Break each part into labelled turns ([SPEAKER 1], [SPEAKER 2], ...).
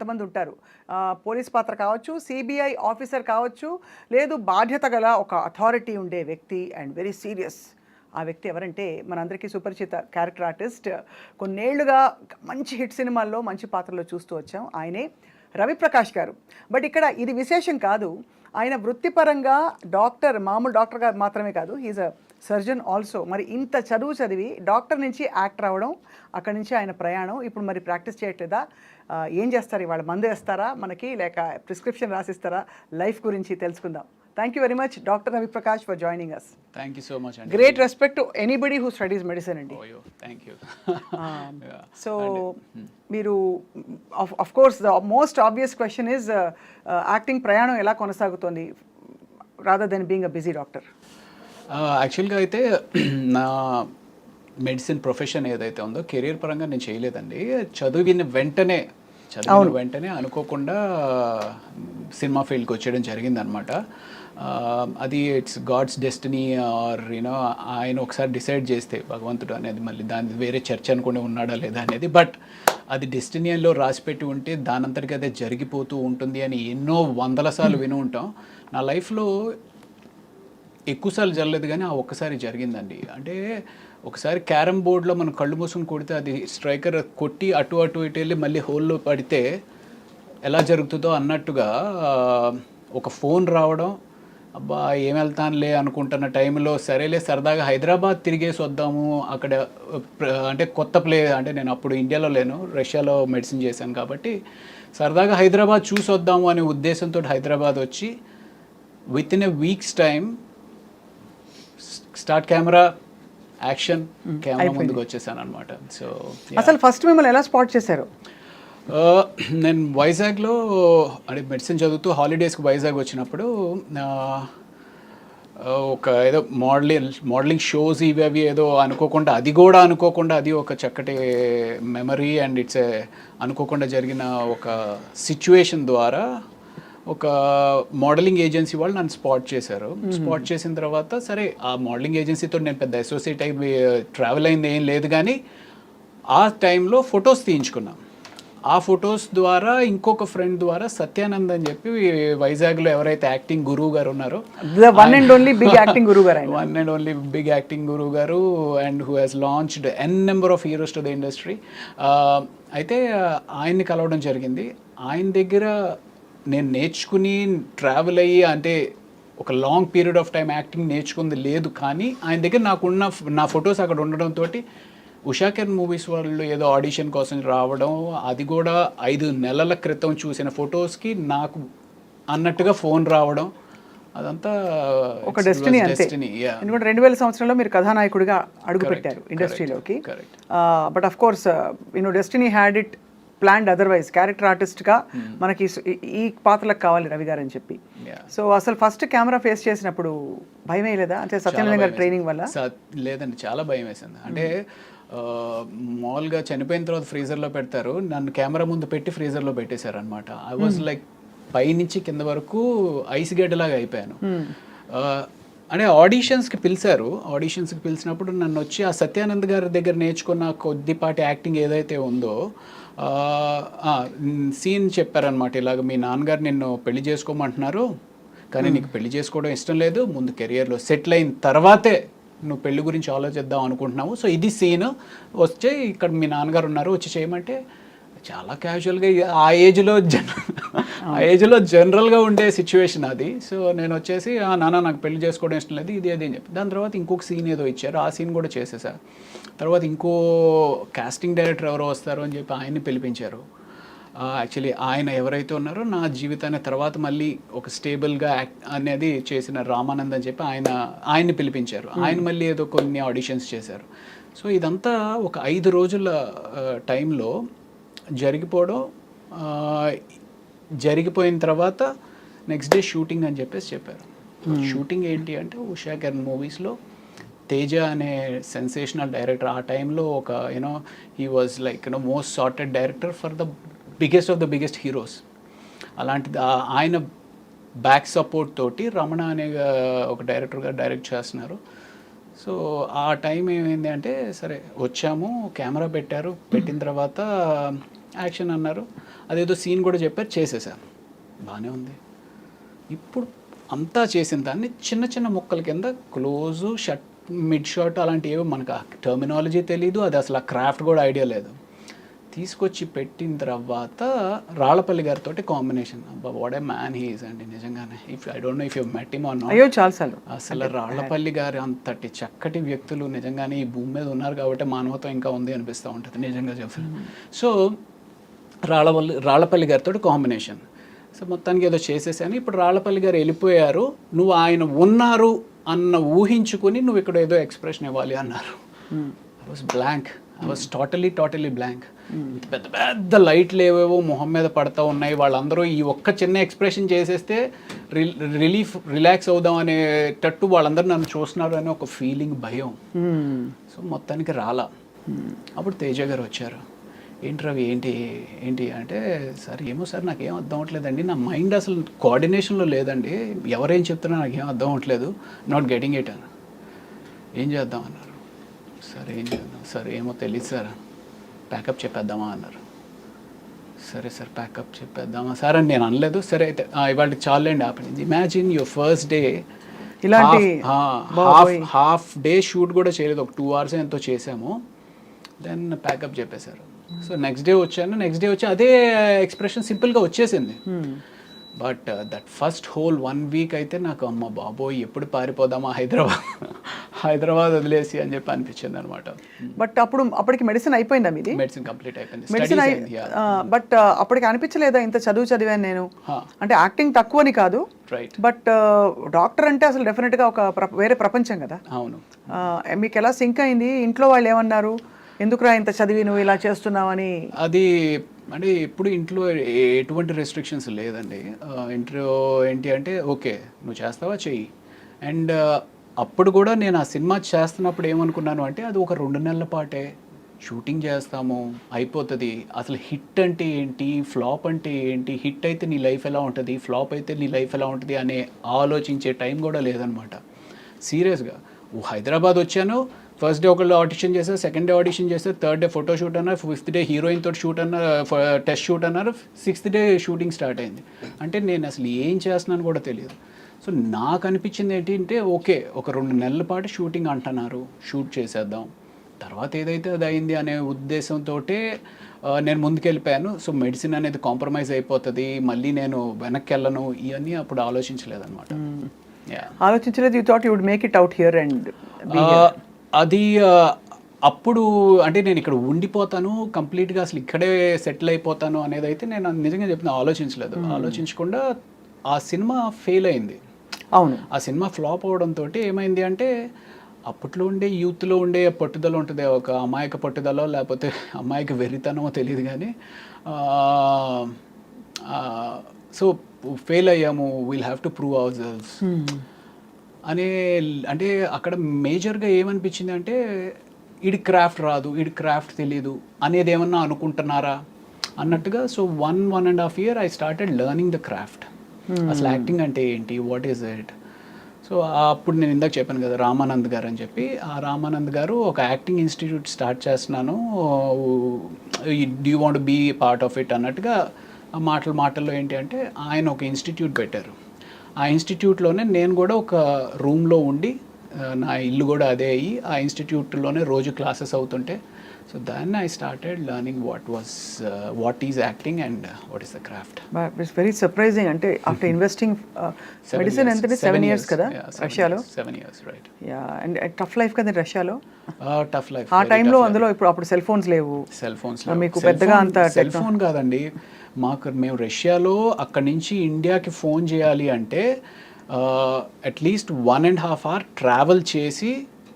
[SPEAKER 1] కొంతమంది ఉంటారు. పోలీస్ పాత్ర కావచ్చు, సిబిఐ ఆఫీసర్ కావచ్చు, లేదు బాధ్యత గల ఒక అథారిటీ ఉండే వ్యక్తి అండ్ వెరీ సీరియస్. ఆ వ్యక్తి ఎవరంటే మనందరికీ సుపరిచిత క్యారెక్టర్ ఆర్టిస్ట్, కొన్నేళ్లుగా మంచి హిట్ సినిమాల్లో మంచి పాత్రలో చూస్తూ వచ్చాం. ఆయనే రవిప్రకాష్ గారు. బట్ ఇక్కడ ఇది విశేషం కాదు. ఆయన వృత్తిపరంగా డాక్టర్, మామూలు డాక్టర్గా మాత్రమే కాదు, హీజ్ అ సర్జన్ ఆల్సో. మరి ఇంత చదువు చదివి డాక్టర్ నుంచి యాక్టర్ అవ్వడం, అక్కడి నుంచి ఆయన ప్రయాణం, ఇప్పుడు మరి ప్రాక్టీస్ చేయట్లేదా, ఏం చేస్తారు ఇవాళ, మందు వేస్తారా మనకి, లేక ప్రిస్క్రిప్షన్ రాసిస్తారా, లైఫ్ గురించి తెలుసుకుందాం. Thank you very much doctor Raviprakash for joining us.
[SPEAKER 2] Thank you so much అండి.
[SPEAKER 1] Great respect to anybody who studies medicine అండి.
[SPEAKER 2] Thank you.
[SPEAKER 1] సో మీరు of course the most obvious question is acting ప్రయాణం ఎలా కొనసాగుతోంది rather than being a busy doctor?
[SPEAKER 2] యాక్చువల్గా అయితే నా medicine profession ఏదైతే ఉందో కెరీర్ పరంగా నేను చేయలేదండి. చదివిన వెంటనే అనుకోకుండా సినిమా ఫీల్డ్కి వచ్చేయడం జరిగిందనమాట. అది it's God's destiny or you know ఆయన ఒకసారి డిసైడ్ చేస్తే భగవంతుడు అనేది, మళ్ళీ దాని వేరే చర్చ అనుకుని ఉన్నాడా లేదా అనేది, బట్ అది డెస్టినీలో రాసిపెట్టి ఉంటే దానంతటికి అదే జరిగిపోతూ ఉంటుంది అని ఎన్నో వందల సార్లు విని ఉంటాం. నా లైఫ్లో ఎక్కువసార్లు జరగలేదు కానీ ఆ ఒక్కసారి జరిగిందండి. అంటే ఒకసారి క్యారమ్ బోర్డ్లో మనం కళ్ళు మూసుకొని కొడితే అది స్ట్రైకర్ కొట్టి అటు ఇటు వెళ్ళి మళ్ళీ హోల్లో పడితే ఎలా జరుగుతుందో అన్నట్టుగా ఒక ఫోన్ రావడం, అబ్బా ఏం వెళ్తానులే అనుకుంటున్న టైంలో సరేలే సరదాగా హైదరాబాద్ తిరిగేసి వద్దాము అక్కడ, అంటే కొత్త అంటే నేను అప్పుడు ఇండియాలో లేను, రష్యాలో మెడిసిన్ చేశాను కాబట్టి సరదాగా హైదరాబాద్ చూసి వద్దాము అనే ఉద్దేశంతో హైదరాబాద్ వచ్చి with in a weeks time start camera action, camera ముందుకు వచ్చేసాను అనమాట. సో
[SPEAKER 1] అసలు ఫస్ట్ మిమ్మల్ని ఎలా స్పాట్ చేశారు?
[SPEAKER 2] నేను వైజాగ్లో అంటే మెడిసిన్ చదువుతూ హాలిడేస్కి వైజాగ్ వచ్చినప్పుడు ఒక ఏదో మోడలింగ్ షోస్ ఇవి అవి ఏదో అనుకోకుండా అది ఒక చక్కటి మెమరీ అండ్ ఇట్స్ అనుకోకుండా జరిగిన ఒక సిచ్యువేషన్ ద్వారా ఒక మోడలింగ్ ఏజెన్సీ వాళ్ళు నన్ను స్పాట్ చేశారు. స్పాట్ చేసిన తర్వాత సరే ఆ మోడలింగ్ ఏజెన్సీతో నేను పెద్ద అసోసియేట్ అయి ట్రావెల్ అయింది ఏం లేదు, కానీ ఆ టైంలో ఫొటోస్ తీయించుకున్నాం. ఆ ఫొటోస్ ద్వారా ఇంకొక ఫ్రెండ్ ద్వారా సత్యానంద్ అని చెప్పి వైజాగ్లో ఎవరైతే యాక్టింగ్ గురువు గారు ఉన్నారో,
[SPEAKER 1] one and only big acting గురువు గారు and who has launched n number of heroes to the industry. అయితే ఆయన్ని కలవడం జరిగింది. ఆయన దగ్గర నేను నేర్చుకుని ట్రావెల్ అయ్యి అంటే ఒక long period of time acting నేర్చుకుంది లేదు, కానీ ఆయన దగ్గర నా ఫొటోస్ అక్కడ ఉండడంతో ఉషాకెన్ మూవీస్ వాళ్ళు ఏదో ఆడిషన్ కోసం రావడం, అది కూడా 5 నెలల క్రితం చూసిన ఫొటోస్కి నాకు అన్నట్టుగా ఫోన్ రావడం, అదంతా ఒక డెస్టినీ. ఎందుకంటే 2000 సంవత్సరంలో మీరు కథానాయకుడిగా అడుగుపెట్టారు ఇండస్ట్రీలోకి. But of course destiny had it planned otherwise. Character ఆర్టిస్ట్గా మనకి ఈ పాత్రలకు కావాలి రవి గారు అని చెప్పి. సో అసలు ఫస్ట్ కెమెరా ఫేస్ చేసినప్పుడు భయం వేయలేదా? అంటే సత్యనారాయణ గారి ట్రైనింగ్ వల్ల?
[SPEAKER 2] లేదండి, చాలా భయం వేసింది. అంటే మామూలుగా చనిపోయిన తర్వాత ఫ్రీజర్లో పెడతారు, నన్ను కెమెరా ముందు పెట్టి ఫ్రీజర్లో పెట్టేశారు అనమాట. ఐ వాజ్ లైక్ పైనుంచి కింద వరకు ఐస్ గడ్డలాగా అయిపోయాను. అంటే ఆడిషన్స్కి పిలిచినప్పుడు నన్ను వచ్చి ఆ సత్యానంద్ గారి దగ్గర నేర్చుకున్న కొద్దిపాటి యాక్టింగ్ ఏదైతే ఉందో సీన్ చెప్పారనమాట. ఇలాగ మీ నాన్నగారు నిన్ను పెళ్లి చేసుకోమంటున్నారు, కానీ నీకు పెళ్లి చేసుకోవడం ఇష్టం లేదు, ముందు కెరియర్లో సెటిల్ అయిన తర్వాతే నువ్వు పెళ్లి గురించి ఆలోచిద్దాం అనుకుంటున్నావు, సో ఇది సీన్, వచ్చే ఇక్కడ మీ నాన్నగారు ఉన్నారు వచ్చి చేయమంటే చాలా క్యాజువల్గా ఆ ఏజ్లో జనరల్గా ఉండే సిచ్యువేషన్ అది. సో నేను వచ్చేసి నాన్న నాకు పెళ్లి చేసుకోవడం ఇష్టం లేదు ఇది అది అని చెప్పి, దాని తర్వాత ఇంకొక సీన్ ఏదో ఇచ్చారు, ఆ సీన్ కూడా చేసేసా. తర్వాత ఇంకో కాస్టింగ్ డైరెక్టర్ ఎవరో వస్తారు అని చెప్పి ఆయన్ని పిలిపించారు. యాక్చువల్లీ ఆయన ఎవరైతే ఉన్నారో నా జీవితాన్ని తర్వాత మళ్ళీ ఒక స్టేబుల్గా అనేది చేసిన రామానంద్ అని చెప్పి ఆయన్ని పిలిపించారు. ఆయన మళ్ళీ ఏదో కొన్ని ఆడిషన్స్ చేశారు. సో ఇదంతా ఒక 5 రోజుల టైంలో జరిగిపోయిన తర్వాత నెక్స్ట్ డే షూటింగ్ అని చెప్పేసి చెప్పారు. షూటింగ్ ఏంటి అంటే ఉషాకెన్ మూవీస్లో తేజ అనే సెన్సేషనల్ డైరెక్టర్, ఆ టైంలో ఒక he was like most sorted director for the biggest of the biggest heroes. అలాంటిది ఆయన బ్యాక్ సపోర్ట్ తోటి రమణ అనే ఒక డైరెక్టర్గా డైరెక్ట్ చేస్తున్నారు. సో ఆ టైం ఏమైంది అంటే సరే వచ్చాము, కెమెరా పెట్టిన తర్వాత యాక్షన్ అన్నారు.
[SPEAKER 1] అదేదో సీన్ కూడా చెప్పారు, చేసేసాను, బాగానే ఉంది. ఇప్పుడు అంతా చేసిన దాన్ని చిన్న చిన్న ముక్కల కింద క్లోజు, షర్ట్, మిడ్ షార్ట్ అలాంటివి ఏవో మనకు ఆ టర్మినాలజీ తెలీదు, అది అసలు ఆ క్రాఫ్ట్ కూడా ఐడియా లేదు. తీసుకొచ్చి పెట్టిన తర్వాత రాళ్ళపల్లి గారితో కాంబినేషన్, అబ్బా వాట్ ఏ మ్యాన్ హీస్ అండి నిజంగానే. If I don't no if you met him or not.
[SPEAKER 3] అయ్యో చాలాసార్లు.
[SPEAKER 1] అసలు రాళ్ళపల్లి గారి అంతటి చక్కటి వ్యక్తులు నిజంగానే ఈ భూమి మీద ఉన్నారు కాబట్టి మానవత్వం ఇంకా ఉంది అనిపిస్తూ ఉంటుంది నిజంగా చెప్పాను. సో రాళ్ళపల్లి గారితో కాంబినేషన్. సో మొత్తానికి ఏదో చేసేసాను. ఇప్పుడు రాళ్ళపల్లి గారు వెళ్ళిపోయారు, నువ్వు ఆయన ఉన్నారు అన్న ఊహించుకుని నువ్వు ఇక్కడ ఏదో ఎక్స్ప్రెషన్ ఇవ్వాలి అన్నారు. I was blank, I was totally blank. పెద్ద పెద్ద లైట్లు ఏవేవో మొహం మీద పడతా ఉన్నాయి, వాళ్ళందరూ ఈ ఒక్క చిన్న ఎక్స్ప్రెషన్ చేసేస్తే రిలాక్స్ అవుదాం అనేటట్టు వాళ్ళందరూ నన్ను చూస్తున్నారు అని ఒక ఫీలింగ్, భయం. సో మొత్తానికి రాలా. అప్పుడు తేజ గారు వచ్చారు. ఏంటి రవి ఏంటి అంటే, సార్ ఏమో సార్ నాకేం అర్థం అవ్వట్లేదండి, నా మైండ్ అసలు కోఆర్డినేషన్లో లేదండి, ఎవరేం చెప్తున్నా నాకేం అర్థం అవ్వట్లేదు, నాట్ గెటింగ్ ఇట్ అని. ఏం చేద్దాం అన్నారు. సార్ ఏం చేద్దాం సార్, ఏమో తెలియదు సార్, ప్యాకప్ చెప్పేద్దామా అన్నారు. సరే సార్ ప్యాకప్ చెప్పేద్దామా సార్ అని నేను అనలేదు. సరే అయితే ఇవాళ చాలండి ఆపండి. ఇమాజిన్ యువర్ ఫస్ట్ డే,
[SPEAKER 3] ఇలాంటి
[SPEAKER 1] హాఫ్ డే షూట్ కూడా చేయలేదు, ఒక 2 hours ఎంతో చేసాము. దెన్ ప్యాకప్ చెప్పేశారు. సో నెక్స్ట్ డే వచ్చి అదే ఎక్స్ప్రెషన్ సింపుల్గా వచ్చేసింది. But that first whole 1 week అయితే నాకు అమ్మ బాబోయ్ ఎప్పుడు పారిపోదామా హైదరాబాద్ వదిలేసి అని చెప్పి అనిపించింది అనమాట.
[SPEAKER 3] బట్ అప్పటికి మెడిసిన్ అయిపోయిందా మీది?
[SPEAKER 1] మెడిసిన్ కంప్లీట్ అయిపోయింది.
[SPEAKER 3] మెడిసిన్ బట్ అప్పటికి అనిపించలేదా ఇంత చదివాను నేను, అంటే యాక్టింగ్ తక్కువని కాదు,
[SPEAKER 1] రైట్,
[SPEAKER 3] బట్ డాక్టర్ అంటే అసలు డెఫినెట్గా ఒక వేరే ప్రపంచం కదా.
[SPEAKER 1] అవును.
[SPEAKER 3] మీకు ఎలా సింక్ అయింది? ఇంట్లో వాళ్ళు ఏమన్నారు, ఎందుకురా ఇంత చదివి నువ్వు ఇలా చేస్తున్నావని?
[SPEAKER 1] అది అంటే ఇప్పుడు ఇంట్లో ఎటువంటి రెస్ట్రిక్షన్స్ లేదండి. ఇంట్లో ఏంటి అంటే ఓకే నువ్వు చేస్తావా చెయ్యి. అండ్ అప్పుడు కూడా నేను ఆ సినిమా చేస్తున్నప్పుడు ఏమనుకున్నాను అంటే అది ఒక 2 నెలల పాటే షూటింగ్ చేస్తాము అయిపోతుంది, అసలు హిట్ అంటే ఏంటి, ఫ్లాప్ అంటే ఏంటి, హిట్ అయితే నీ లైఫ్ ఎలా ఉంటుంది, ఫ్లాప్ అయితే నీ లైఫ్ ఎలా ఉంటుంది అనే ఆలోచించే టైం కూడా లేదనమాట. సీరియస్గా హైదరాబాద్ వచ్చాను, ఫస్ట్ డే ఒకళ్ళు ఆడిషన్ చేశారు, సెకండ్ డే ఆడిషన్ చేశారు, థర్డ్ డే ఫోటో షూట్ అన్నారు, 5th డే హీరోయిన్ తోటి షూట్ అన్నారు, టెస్ట్ షూట్ అన్నారు, 6th డే షూటింగ్ స్టార్ట్ అయింది. అంటే నేను అసలు ఏం చేస్తున్నాను కూడా తెలియదు. సో నాకు అనిపించింది ఏంటి అంటే ఓకే ఒక 2 నెలల పాటు షూటింగ్ అంటున్నారు, షూట్ చేసేద్దాం, తర్వాత ఏదైతే అది అయింది అనే ఉద్దేశంతో నేను ముందుకెళ్ళిపోయాను. సో మెడిసిన్ అనేది కాంప్రమైజ్ అయిపోతుంది, మళ్ళీ నేను వెనక్కి వెళ్ళను, ఇవన్నీ అప్పుడు ఆలోచించలేదన్నమాట.
[SPEAKER 3] ఆలోచించలేదు. You thought you would make it out here and
[SPEAKER 1] అది అప్పుడు అంటే నేను ఇక్కడ ఉండిపోతాను కంప్లీట్గా, అసలు ఇక్కడే సెటిల్ అయిపోతాను అనేది అయితే నేను నిజంగా చెప్పిన ఆలోచించలేదు. ఆలోచించకుండా ఆ సినిమా ఫెయిల్ అయింది.
[SPEAKER 3] అవును,
[SPEAKER 1] ఆ సినిమా ఫ్లాప్ అవడంతో ఏమైంది అంటే అప్పట్లో ఉండే యూత్లో ఉండే పట్టుదల ఉంటుంది, ఒక అమాయక పట్టుదల లేకపోతే అమాయక వెర్రితనమో తెలియదు కానీ, సో ఫెయిల్ అయ్యాము, we'll have to prove our selves అనే. అంటే అక్కడ మేజర్గా ఏమనిపించింది అంటే ఈడి క్రాఫ్ట్ రాదు, ఈడి క్రాఫ్ట్ తెలీదు అనేది ఏమన్నా అనుకుంటున్నారా అన్నట్టుగా. So 1.5 year I started learning the craft. అసలు యాక్టింగ్ అంటే ఏంటి, వాట్ ఈస్ ఇట్. సో అప్పుడు నేను ఇందాక చెప్పాను కదా రామానంద్ గారు అని చెప్పి, ఆ రామానంద్ గారు ఒక యాక్టింగ్ ఇన్స్టిట్యూట్ స్టార్ట్ చేస్తున్నాను, do you want be part of it అన్నట్టుగా ఆ మాటల్లో ఏంటి అంటే ఆయన ఒక ఇన్స్టిట్యూట్ పెట్టారు. ఆ ఇన్స్టిట్యూట్లోనే నేను కూడా ఒక రూమ్లో ఉండి, నా ఇల్లు కూడా అదే అయ్యి ఆ ఇన్స్టిట్యూట్లోనే రోజు క్లాసెస్ అవుతుంటే, సో దాన్ని I started learning what is acting and what is the craft.
[SPEAKER 3] It's very surprising. అంటే ఆఫ్టర్ ఇన్వెస్టింగ్ మెడిసిన్ అంటే 7 years కదా రష్యాలో.
[SPEAKER 1] 7 years, right.
[SPEAKER 3] Yeah, and tough life కదా రష్యాలో.
[SPEAKER 1] టఫ్ లైఫ్
[SPEAKER 3] ఆ టైంలో. అందులో అప్పుడు సెల్ ఫోన్స్ లేవు, మీకు పెద్దగా అంత
[SPEAKER 1] సెల్ ఫోన్ కాదండి. మేము రష్యాలో అక్కడి నుంచి ఇండియాకి ఫోన్ చేయాలి అంటే అట్లీస్ట్ 1.5 hour ట్రావెల్ చేసి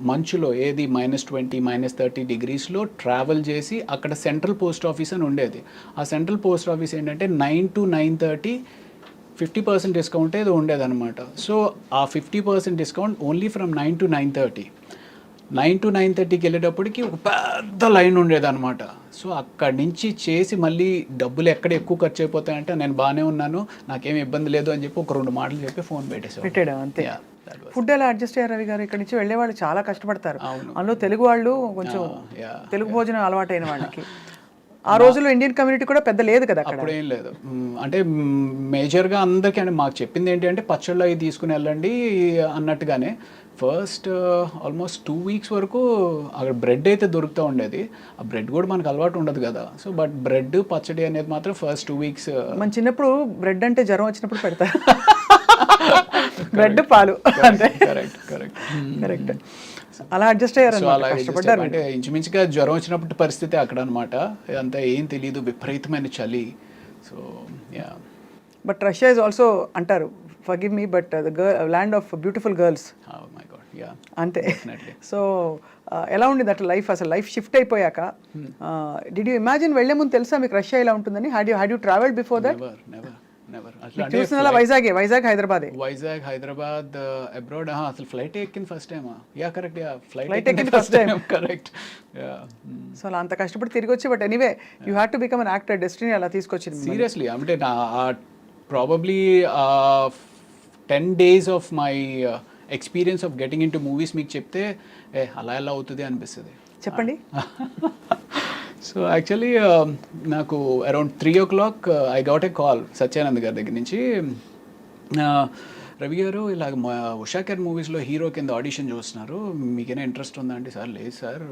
[SPEAKER 1] మంచులో, ఏది -20 -30 degreesలో ట్రావెల్ చేసి అక్కడ సెంట్రల్ పోస్ట్ ఆఫీస్ అని ఉండేది. ఆ సెంట్రల్ పోస్ట్ ఆఫీస్ ఏంటంటే 9 to 9:30 50% డిస్కౌంట్ ఏదో ఉండేదన్నమాట. సో ఆ 50% discount only from 9 to 9:30. 9 to 9:30కి వెళ్ళేటప్పటికి ఒక పెద్ద లైన్ ఉండేదన్నమాట. సో అక్కడి నుంచి చేసి మళ్ళీ డబ్బులు ఎక్కడ ఎక్కువ ఖర్చు అయిపోతాయంటే నేను బాగానే ఉన్నాను, నాకేమి ఇబ్బంది లేదు అని చెప్పి ఒక 2 మాటలు చెప్పి ఫోన్
[SPEAKER 3] పెట్టాడు అంతే. ఫుడ్ ఎలా అడ్జస్ట్ అయ్యారు రవి గారు? ఇక్కడ నుంచి వెళ్ళే వాళ్ళు చాలా కష్టపడతారు,
[SPEAKER 1] అవును.
[SPEAKER 3] అందులో తెలుగు వాళ్ళు కొంచెం తెలుగు భోజనం అలవాటైన వాళ్ళకి. ఆ రోజుల్లో ఇండియన్ కమ్యూనిటీ కూడా పెద్ద లేదు కదా అక్కడ.
[SPEAKER 2] అప్పుడు ఏం లేదు. అంటే మేజర్గా అందరికీ అంటే మాకు చెప్పింది ఏంటి అంటే పచ్చళ్ళు అవి తీసుకుని వెళ్ళండి అన్నట్టుగానే. ఫస్ట్ ఆల్మోస్ట్ 2 weeks వరకు అక్కడ బ్రెడ్ అయితే దొరుకుతూ ఉండేది. ఆ బ్రెడ్ కూడా మనకు అలవాటు ఉండదు కదా. సో బట్ బ్రెడ్ పచ్చడి అనేది మాత్రం ఫస్ట్ 2 weeks.
[SPEAKER 3] మన చిన్నప్పుడు బ్రెడ్ అంటే జ్వరం వచ్చినప్పుడు పెడతారు, బ్రెడ్ పాలు అంతే.
[SPEAKER 2] Correct correct
[SPEAKER 3] correct. అలా అడ్జస్ట్ అయ్యారు, కష్టపడ్డారు.
[SPEAKER 2] అంటే ఇంచుమించుగా జ్వరం వచ్చినప్పుడు పరిస్థితి అక్కడ అనమాట. అంతా ఏం తెలియదు, విపరీతమైన చలి. So yeah.
[SPEAKER 3] But Russia is also అంటారు, forgive me, but the land of beautiful girls.
[SPEAKER 2] My god, yeah
[SPEAKER 3] అంతే. సో ఎలా ఉండేది అట్లా లైఫ్, అసలు లైఫ్ షిఫ్ట్ అయిపోయాక? డిడ్ యూ ఇమాజిన్ వెళ్లే ముందు తెలుసా మీకు రష్యా ఇలా ఉంటుందని? Had you travelled before that?
[SPEAKER 2] Never.
[SPEAKER 3] చూసిన వైజాగ్
[SPEAKER 2] హైదరాబాద్ అబ్రాడ్. అసలు ఫ్లైట్ ఎక్కింది first time. Yeah correct, yeah
[SPEAKER 3] flight ఎక్కింది ఫస్ట్ టైం.
[SPEAKER 2] కరెక్ట్.
[SPEAKER 3] సో అలా అంత కష్టపడి తిరిగి వచ్చి, but anyway you had to become an actor. Destiny అలా తీసుకొచ్చింది.
[SPEAKER 2] సీరియస్లీ అంటే నా probably 10 days of my experience of getting in to movies మీకు చెప్తే అలా ఎలా అవుతుంది అనిపిస్తుంది.
[SPEAKER 3] చెప్పండి.
[SPEAKER 2] సో యాక్చువల్లీ నాకు around 3 o'clock I got a call Satyanand గారి దగ్గర నుంచి. రవి గారు ఇలాగ ఉషా కేర్ మూవీస్లో హీరో కింద ఆడిషన్ చూస్తున్నారు, మీకేనా ఇంట్రెస్ట్ ఉందా అంటే, సార్ లేదు సార్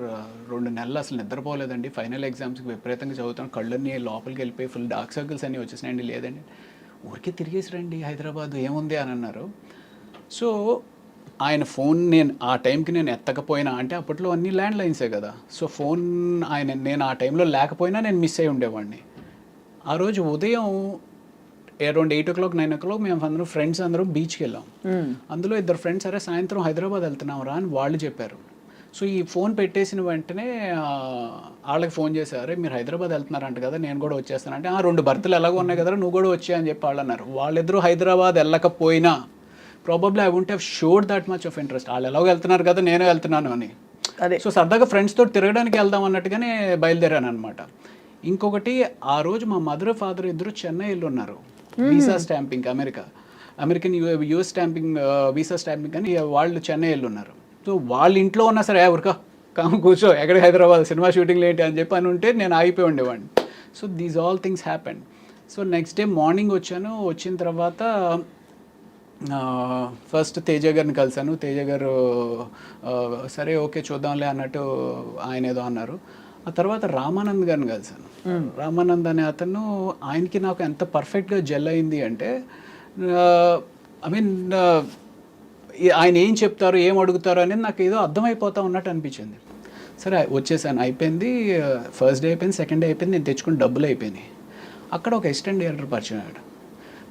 [SPEAKER 2] 2 నెలలు అసలు నిద్రపోలేదండి, ఫైనల్ ఎగ్జామ్స్కి విపరీతంగా చదువుతాను, కళ్ళన్నీ లోపలికి వెళ్ళిపోయి ఫుల్ డార్క్ సర్కిల్స్ అన్నీ వచ్చేసినాయండి. లేదండి, ఊరికే తిరిగేసి రండి హైదరాబాద్ ఏముంది అని అన్నారు. సో ఆయన ఫోన్ నేను ఆ టైంకి నేను ఎత్తకపోయినా, అంటే అప్పట్లో అన్ని ల్యాండ్ లైన్సే కదా, సో ఫోన్ నేను ఆ టైంలో లేకపోయినా నేను మిస్ అయి ఉండేవాడిని. ఆ రోజు ఉదయం అరౌండ్ 8 o'clock 9 o'clock మేము అందరం ఫ్రెండ్స్ అందరం బీచ్కి వెళ్ళాం. అందులో 2 ఫ్రెండ్స్ సరే సాయంత్రం హైదరాబాద్ వెళ్తున్నాం రా అని వాళ్ళు చెప్పారు. సో ఈ ఫోన్ పెట్టేసిన వెంటనే వాళ్ళకి ఫోన్ చేశారు, మీరు హైదరాబాద్ వెళ్తున్నారంట కదా, నేను కూడా వచ్చేస్తానంటే, 2 బర్త్లు ఎలాగో ఉన్నాయి కదా నువ్వు కూడా వచ్చా అని చెప్పి వాళ్ళు అన్నారు. వాళ్ళిద్దరూ హైదరాబాద్ వెళ్ళకపోయినా probably I won't have showed that much of interest. వాళ్ళు ఎలాగో వెళ్తున్నారు కదా నేను వెళ్తున్నాను అని.
[SPEAKER 3] అదే
[SPEAKER 2] సో సరదాగా ఫ్రెండ్స్తో తిరగడానికి వెళ్దాం అన్నట్టుగానే బయలుదేరాను అనమాట. ఇంకొకటి, ఆ రోజు మా మదర్ ఫాదర్ ఇద్దరు చెన్నైలో ఉన్నారు, visa stamping, American US stamping visa stamping అని వాళ్ళు చెన్నైలో ఉన్నారు. సో వాళ్ళ ఇంట్లో ఉన్నా సరే ఊరికా కాము కూర్చో ఎక్కడ హైదరాబాద్ సినిమా షూటింగ్ ఏంటి అని చెప్పి అని ఉంటే నేను ఆగిపోయి ఉండేవాడిని. So these all things happen. So next day morning వచ్చాను. వచ్చిన తర్వాత ఫస్ట్ తేజ గారిని కలిశాను. తేజ గారు సరే ఓకే చూద్దాంలే అన్నట్టు ఆయన ఏదో అన్నారు. ఆ తర్వాత రామానంద్ గారిని కలిశాను. రామానంద్ అనే అతను, ఆయనకి నాకు ఎంత పర్ఫెక్ట్గా జెల్ అయింది అంటే, ఐ మీన్ ఆయన ఏం చెప్తారు ఏం అడుగుతారు అనేది నాకు ఏదో అర్థమైపోతా ఉన్నట్టు అనిపించింది. సరే వచ్చేసాను, అయిపోయింది. ఫస్ట్ డే అయిపోయింది, సెకండ్ డే అయిపోయింది, నేను తెచ్చుకుని డబ్బులు అయిపోయినాయి. అక్కడ ఒక అసిస్టెంట్ డైరెక్టర్ పరిచయం అయ్యాడు.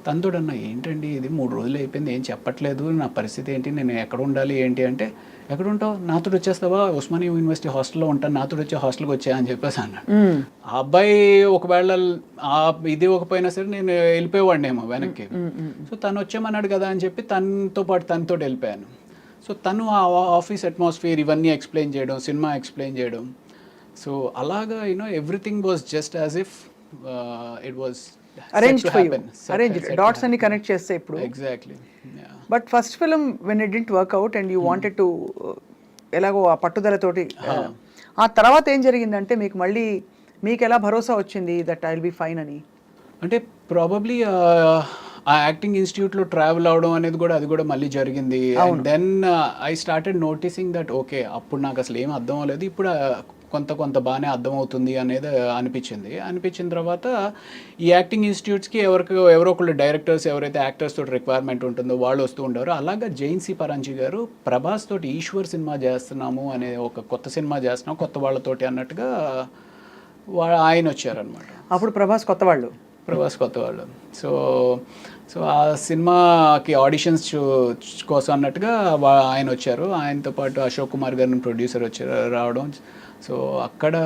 [SPEAKER 2] తనతోడన్నా ఏంటండి ఇది 3 రోజులు అయిపోయింది ఏం చెప్పట్లేదు, నా పరిస్థితి ఏంటి, నేను ఎక్కడ ఉండాలి ఏంటి అంటే, ఎక్కడ ఉంటావు, నాతో వచ్చేస్తావా, ఉస్మానియా యూనివర్సిటీ హాస్టల్లో ఉంటాను, నాతో వచ్చే హాస్టల్కి వచ్చా అని చెప్పేసి అన్నాడు. ఆ అబ్బాయి ఒకవేళ ఇది ఒకపోయినా సరే నేను వెళ్ళిపోయేవాడినేమో వెనక్కి. సో తను వచ్చామన్నాడు కదా అని చెప్పి తనతో పాటు తనతో వెళ్ళిపోయాను. సో తను ఆ ఆఫీస్ అట్మాస్ఫియర్ ఇవన్నీ ఎక్స్ప్లెయిన్ చేయడం, సినిమా ఎక్స్ప్లెయిన్ చేయడం. సో అలాగా everything was just as if it was
[SPEAKER 3] arranged for you, arranged dots అన్ని కనెక్ట్ చేస్తే ఇప్పుడు.
[SPEAKER 2] Exactly.
[SPEAKER 3] But first film when it didn't work out and you wanted to, ఎలాగో ఆ పట్టుదలతోటి, ఆ తర్వాత ఏం జరిగిందంటే మీకు ఎలా భరోసా వచ్చింది that I will be fine అని?
[SPEAKER 2] అంటే ప్రాబబ్లీ ఆ యాక్టింగ్ ఇన్స్టిట్యూట్లో ట్రావెల్ అవడం అనేది కూడా అది కూడా మళ్ళీ జరిగింది. And then I started noticing that okay, అప్పుడు నాకు అసలు ఏం అర్థం అవ్వలేదు, ఇప్పుడు కొంత బాగానే అర్థమవుతుంది అనేది అనిపించిన తర్వాత ఈ యాక్టింగ్ ఇన్స్టిట్యూట్స్కి ఎవరో ఒకళ్ళు డైరెక్టర్స్ ఎవరైతే యాక్టర్స్ తోటి రిక్వైర్మెంట్ ఉంటుందో వాళ్ళు వస్తూ ఉంటారు. అలాగా జైన్ సి పరాంజీ గారు ప్రభాస్ తోటి ఈశ్వర్ సినిమా చేస్తున్నాము అనే ఒక కొత్త సినిమా చేస్తున్నాం కొత్త వాళ్ళతోటి అన్నట్టుగా ఆయన వచ్చారనమాట.
[SPEAKER 3] అప్పుడు ప్రభాస్ కొత్త వాళ్ళు.
[SPEAKER 2] సో ఆ సినిమాకి ఆడిషన్స్ కోసం అన్నట్టుగా ఆయన వచ్చారు. ఆయనతో పాటు అశోక్ కుమార్ గారిని ప్రొడ్యూసర్ రావడం. సో అక్కడ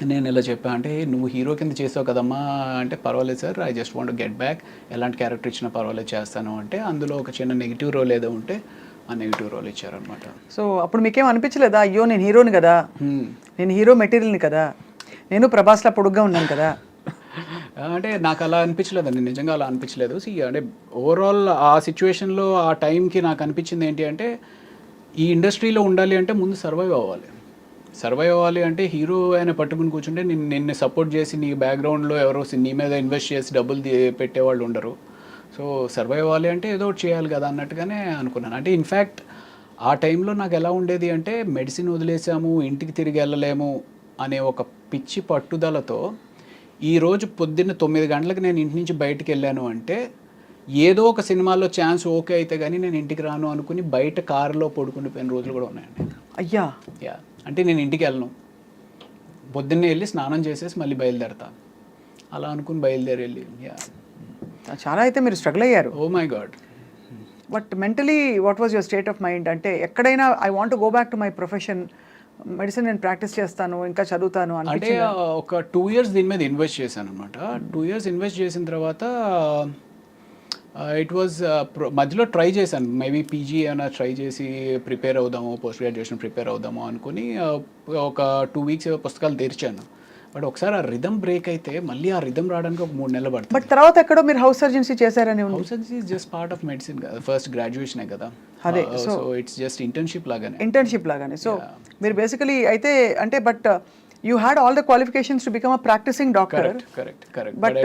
[SPEAKER 2] నేను ఇలా చెప్పా, అంటే నువ్వు హీరో కింద చేసావు కదమ్మా అంటే, పర్వాలేదు sir, I just want get back, ఎలాంటి క్యారెక్టర్ ఇచ్చినా పర్వాలేదు చేస్తాను అంటే, అందులో ఒక చిన్న నెగిటివ్ రోల్ ఏదో ఉంటే ఆ నెగిటివ్ రోల్ ఇచ్చారనమాట.
[SPEAKER 3] సో అప్పుడు మీకేం అనిపించలేదా, అయ్యో నేను హీరోని కదా, నేను హీరో మెటీరియల్ని కదా, నేను ప్రభాస్లా పొడుగ్గా ఉన్నాను కదా?
[SPEAKER 2] అంటే నాకు అలా అనిపించలేదండి, నిజంగా అలా అనిపించలేదు. అంటే ఓవరాల్ ఆ సిచ్యువేషన్లో ఆ టైంకి నాకు అనిపించింది ఏంటి అంటే, ఈ ఇండస్ట్రీలో ఉండాలి అంటే ముందు సర్వైవ్ అవ్వాలి.
[SPEAKER 1] సర్వైవ్ అవ్వాలి అంటే హీరో ఆయన పట్టుకుని కూర్చుంటే నిన్ను సపోర్ట్ చేసి నీ బ్యాక్గ్రౌండ్లో ఎవరో నీ మీద ఇన్వెస్ట్ చేసి డబ్బులు పెట్టేవాళ్ళు ఉండరు. సో సర్వైవ్ అవ్వాలి అంటే ఏదో ఒకటి చేయాలి కదా అన్నట్టుగానే అనుకున్నాను. అంటే ఇన్ఫ్యాక్ట్ ఆ టైంలో నాకు ఎలా ఉండేది అంటే మెడిసిన్ వదిలేసాము, ఇంటికి తిరిగి వెళ్ళలేము అనే ఒక పిచ్చి పట్టుదలతో ఈరోజు పొద్దున్న 9 గంటలకు నేను ఇంటి నుంచి బయటికి వెళ్ళాను అంటే ఏదో ఒక సినిమాలో ఛాన్స్ ఓకే అయితే కానీ నేను ఇంటికి రాను అనుకుని బయట కారులో పడుకుండిపోయిన రోజులు కూడా ఉన్నాయండి.
[SPEAKER 3] అయ్యా.
[SPEAKER 1] యా, అంటే నేను ఇంటికి వెళ్ళను, పొద్దున్నే వెళ్ళి స్నానం చేసేసి మళ్ళీ బయలుదేరతాను అలా అనుకుని బయలుదేరి వెళ్ళి. యా,
[SPEAKER 3] చాలా అయితే మీరు స్ట్రగుల్ అయ్యారు.
[SPEAKER 1] Oh my God.
[SPEAKER 3] But mentally what was your state of mind? అంటే ఎక్కడైనా I want to go back to my profession, medicine నేను ప్రాక్టీస్ చేస్తాను, ఇంకా చదువుతాను
[SPEAKER 1] అంటే ఒక 2 years దీని మీద ఇన్వెస్ట్ చేశాను అనమాట. 2 years ఇన్వెస్ట్ చేసిన తర్వాత ఇట్ వాజ్ మధ్యలో ట్రై చేశాను, మేబీ పీజీ ఏమైనా ట్రై చేసి ప్రిపేర్ అవుదాము, పోస్ట్ గ్రాడ్యుయేషన్ ప్రిపేర్ అవుదాము అనుకుని ఒక 2 weeks పుస్తకాలు తెరిచాను. బట్ ఒకసారి ఆ రిథమ్ బ్రేక్ అయితే మళ్ళీ ఆ రిథమ్ రావడానికి ఒక 3 నెలలు పడుతుంది.
[SPEAKER 3] బట్ తర్వాత ఎక్కడో మీరు హౌస్ సర్జన్సీ చేశారని ఉంది.
[SPEAKER 1] House surgery is just part of medicine కదా, ఫస్ట్ గ్రాడ్యుయేషనే కదా.
[SPEAKER 3] అదే,
[SPEAKER 1] సో ఇట్స్ జస్ట్ ఇంటర్న్షిప్ లాగానే.
[SPEAKER 3] సో మీరు బేసికలీ అయితే అంటే but you had all the qualifications to become a practising doctor.
[SPEAKER 1] Correct.
[SPEAKER 3] But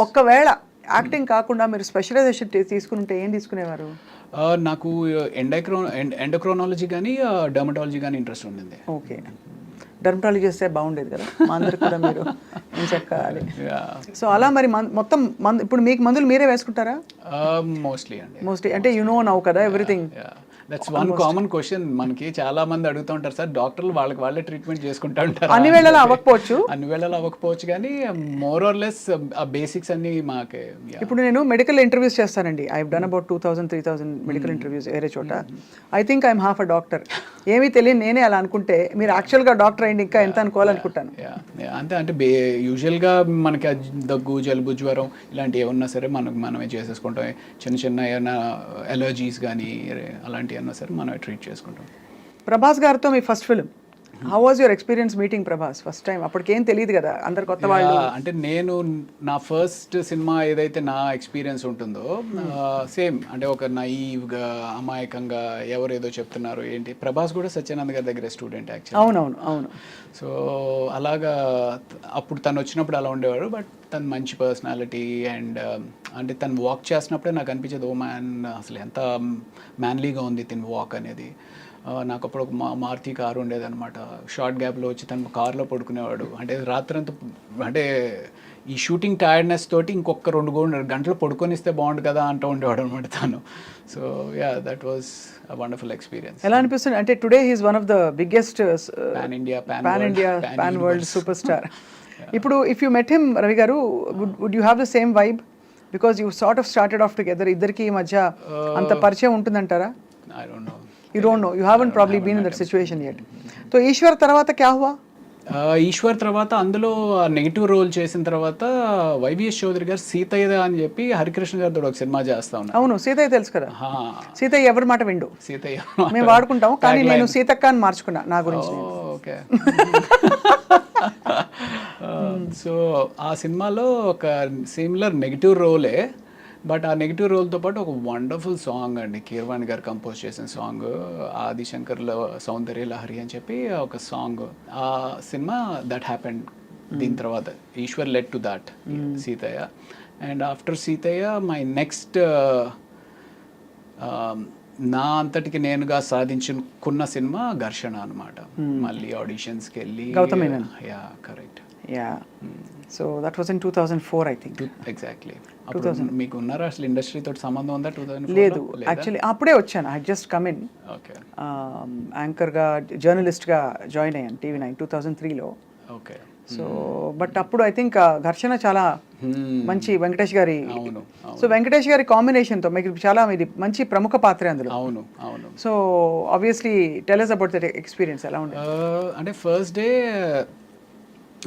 [SPEAKER 3] ఒక్కవేళ యాక్టింగ్ కాకుండా మీరు స్పెషలైజేషన్ తీసుకుంటే ఏం తీసుకునేవారు?
[SPEAKER 1] నాకు ఎండోక్రోనాలజీ కానీ డర్మటాలజీ కానీ ఇంట్రెస్ట్ ఉండింది.
[SPEAKER 3] ఓకే, డర్మటాలజీ చేస్తే బాగుండేది కదా మా అందరికి కూడా, మీరు ఏం చెక్కాలి. సో అలా మరి మొత్తం ఇప్పుడు మీకు మందులు మీరే వేసుకుంటారా?
[SPEAKER 1] మోస్ట్లీ
[SPEAKER 3] అంటే యు నో నౌ కదా everything.
[SPEAKER 1] That's one common question మనకి చాలా మంది అడుగుతూ ఉంటారు, సార్ డాక్టర్లు వాళ్ళే ట్రీట్మెంట్ చేసుకుంటా ఉంటారు.
[SPEAKER 3] అన్ని వేళలా
[SPEAKER 1] అవ్వకపోవచ్చు కానీ మోర్ ఆర్ లెస్ ఆ బేసిక్స్ అన్ని మాకే.
[SPEAKER 3] ఇప్పుడు నేను మెడికల్ ఇంటర్వ్యూస్ చేస్తానండి. I have done about 2000-3000 medical interviews వేరే చోట. I think I'm half a doctor. ఏమీ తెలియదు నేనే అలా అనుకుంటే, మీరు యాక్చువల్గా డాక్టర్ అయింది ఇంకా ఎంత అనుకోవాలనుకుంటాను.
[SPEAKER 1] అంటే యూజువల్గా మనకి దగ్గు, జలుబు, జ్వరం ఇలాంటివి ఏమన్నా సరే మనమే చేసేసుకుంటాం. చిన్న ఏమైనా ఎలర్జీస్ కానీ అలాంటివి అన్నా సరే మనం ట్రీట్ చేసుకుంటాం.
[SPEAKER 3] ప్రభాస్ గారితో మీ first film, how was your experience meeting Prabhas first time? అప్పటికేం తెలియదు కదా, అందరు కొత్త వాళ్ళు.
[SPEAKER 1] అంటే నేను నా ఫస్ట్ సినిమా ఏదైతే నా ఎక్స్పీరియన్స్ ఉంటుందో సేమ్ అంటే ఒక నైవ్గా అమాయకంగా ఎవరేదో చెప్తున్నారు ఏంటి. ప్రభాస్ కూడా సత్యానంద్ గారి దగ్గర స్టూడెంట్ యాక్చువల్లీ.
[SPEAKER 3] అవును.
[SPEAKER 1] సో అలాగా అప్పుడు తను వచ్చినప్పుడు అలా ఉండేవాడు. బట్ తను మంచి పర్సనాలిటీ అండ్ అంటే తను వాక్ చేసినప్పుడే నాకు అనిపించేది, ఓ మ్యాన్ అసలు ఎంత మ్యాన్లీగా ఉంది తిని వాక్ అనేది. నాకు అప్పుడు ఒక మారుతి కారు ఉండేది అనమాట. షార్ట్ గ్యాప్లో వచ్చి తను కార్లో పడుకునేవాడు. అంటే రాత్రంతా అంటే ఈ షూటింగ్ టైర్డ్నెస్ తోటి ఇంకొక 2 గంటలు పడుకొనిస్తే బాగుండు కదా అంటూ ఉండేవాడు అనమాట తను. So yeah, that was a wonderful experience.
[SPEAKER 3] ఎలా అనిపిస్తుంది అంటే today he's one of the biggest pan world super star. ఇప్పుడు if you met him Ravi garu, would you have the same vibe? Because you sort of started off together. ఇద్దరికి మధ్య అంత పరిచయం ఉంటుందంటారా?
[SPEAKER 1] I don't know.
[SPEAKER 3] You don't know. You haven't probably been in that situation yet. So Eshwar తర్వాత క్యా హువా?
[SPEAKER 1] ఈశ్వర్ తర్వాత అందులో negative role చేసిన తర్వాత వైవిఎస్ చౌదరి గారు సీతయ్య అని చెప్పి హరికృష్ణ గారితో ఒక సినిమా చేస్తా ఉన్నారు.
[SPEAKER 3] అవును, సీతయ్య తెలుసు కదా. సీతయ్య ఎవరి మాట విండు,
[SPEAKER 1] సీతయ్య
[SPEAKER 3] మేము వాడుకుంటాం. కానీ నేను సీతక్క అని మార్చుకున్నా నా గురించి.
[SPEAKER 1] ఓకే. సో ఆ సినిమాలో ఒక సిమిలర్ నెగిటివ్ రోలే. బట్ ఆ నెగిటివ్ రోల్తో పాటు ఒక వండర్ఫుల్ సాంగ్ అండి, కీరవాణి గారు కంపోజ్ చేసిన సాంగ్, ఆదిశంకర్లో సౌందర్య లహరి అని చెప్పి ఒక సాంగ్. ఆ సినిమా దట్ హ్యాపెండ్. దీని తర్వాత Eeshwar led to that Seethayya. And after Seethayya my next నా అంతటికి నేనుగా సాధించుకున్న సినిమా ఘర్షణ అనమాట. మళ్ళీ ఆడిషన్స్కి వెళ్ళి. Yeah, correct.
[SPEAKER 3] Yeah, so that was in 2004 I think.
[SPEAKER 1] Exactly. మీకు ఉన్నారా అసలు ఇండస్ట్రీ తోటి సంబంధం ఉందా? 2004
[SPEAKER 3] లేదు, యాక్చువల్లీ అప్పుడే వచ్చాను. I just come in.
[SPEAKER 1] Okay.
[SPEAKER 3] యాంకర్గా జర్నలిస్ట్గా జాయిన్ అయ్యాను TV9 2003లో.
[SPEAKER 1] ఓకే.
[SPEAKER 3] సో బట్ అప్పుడు ఐ థింక్ ఘర్షణ చాలా మంచి వెంకటేష్ గారి. సో వెంకటేష్ గారి కాంబినేషన్తో మీకు చాలా ఇది మంచి ప్రముఖ పాత్ర అందులో.
[SPEAKER 1] అవును.
[SPEAKER 3] So obviously tell us about that experience. ఎలా ఉండేది?
[SPEAKER 1] అంటే ఫస్ట్ డే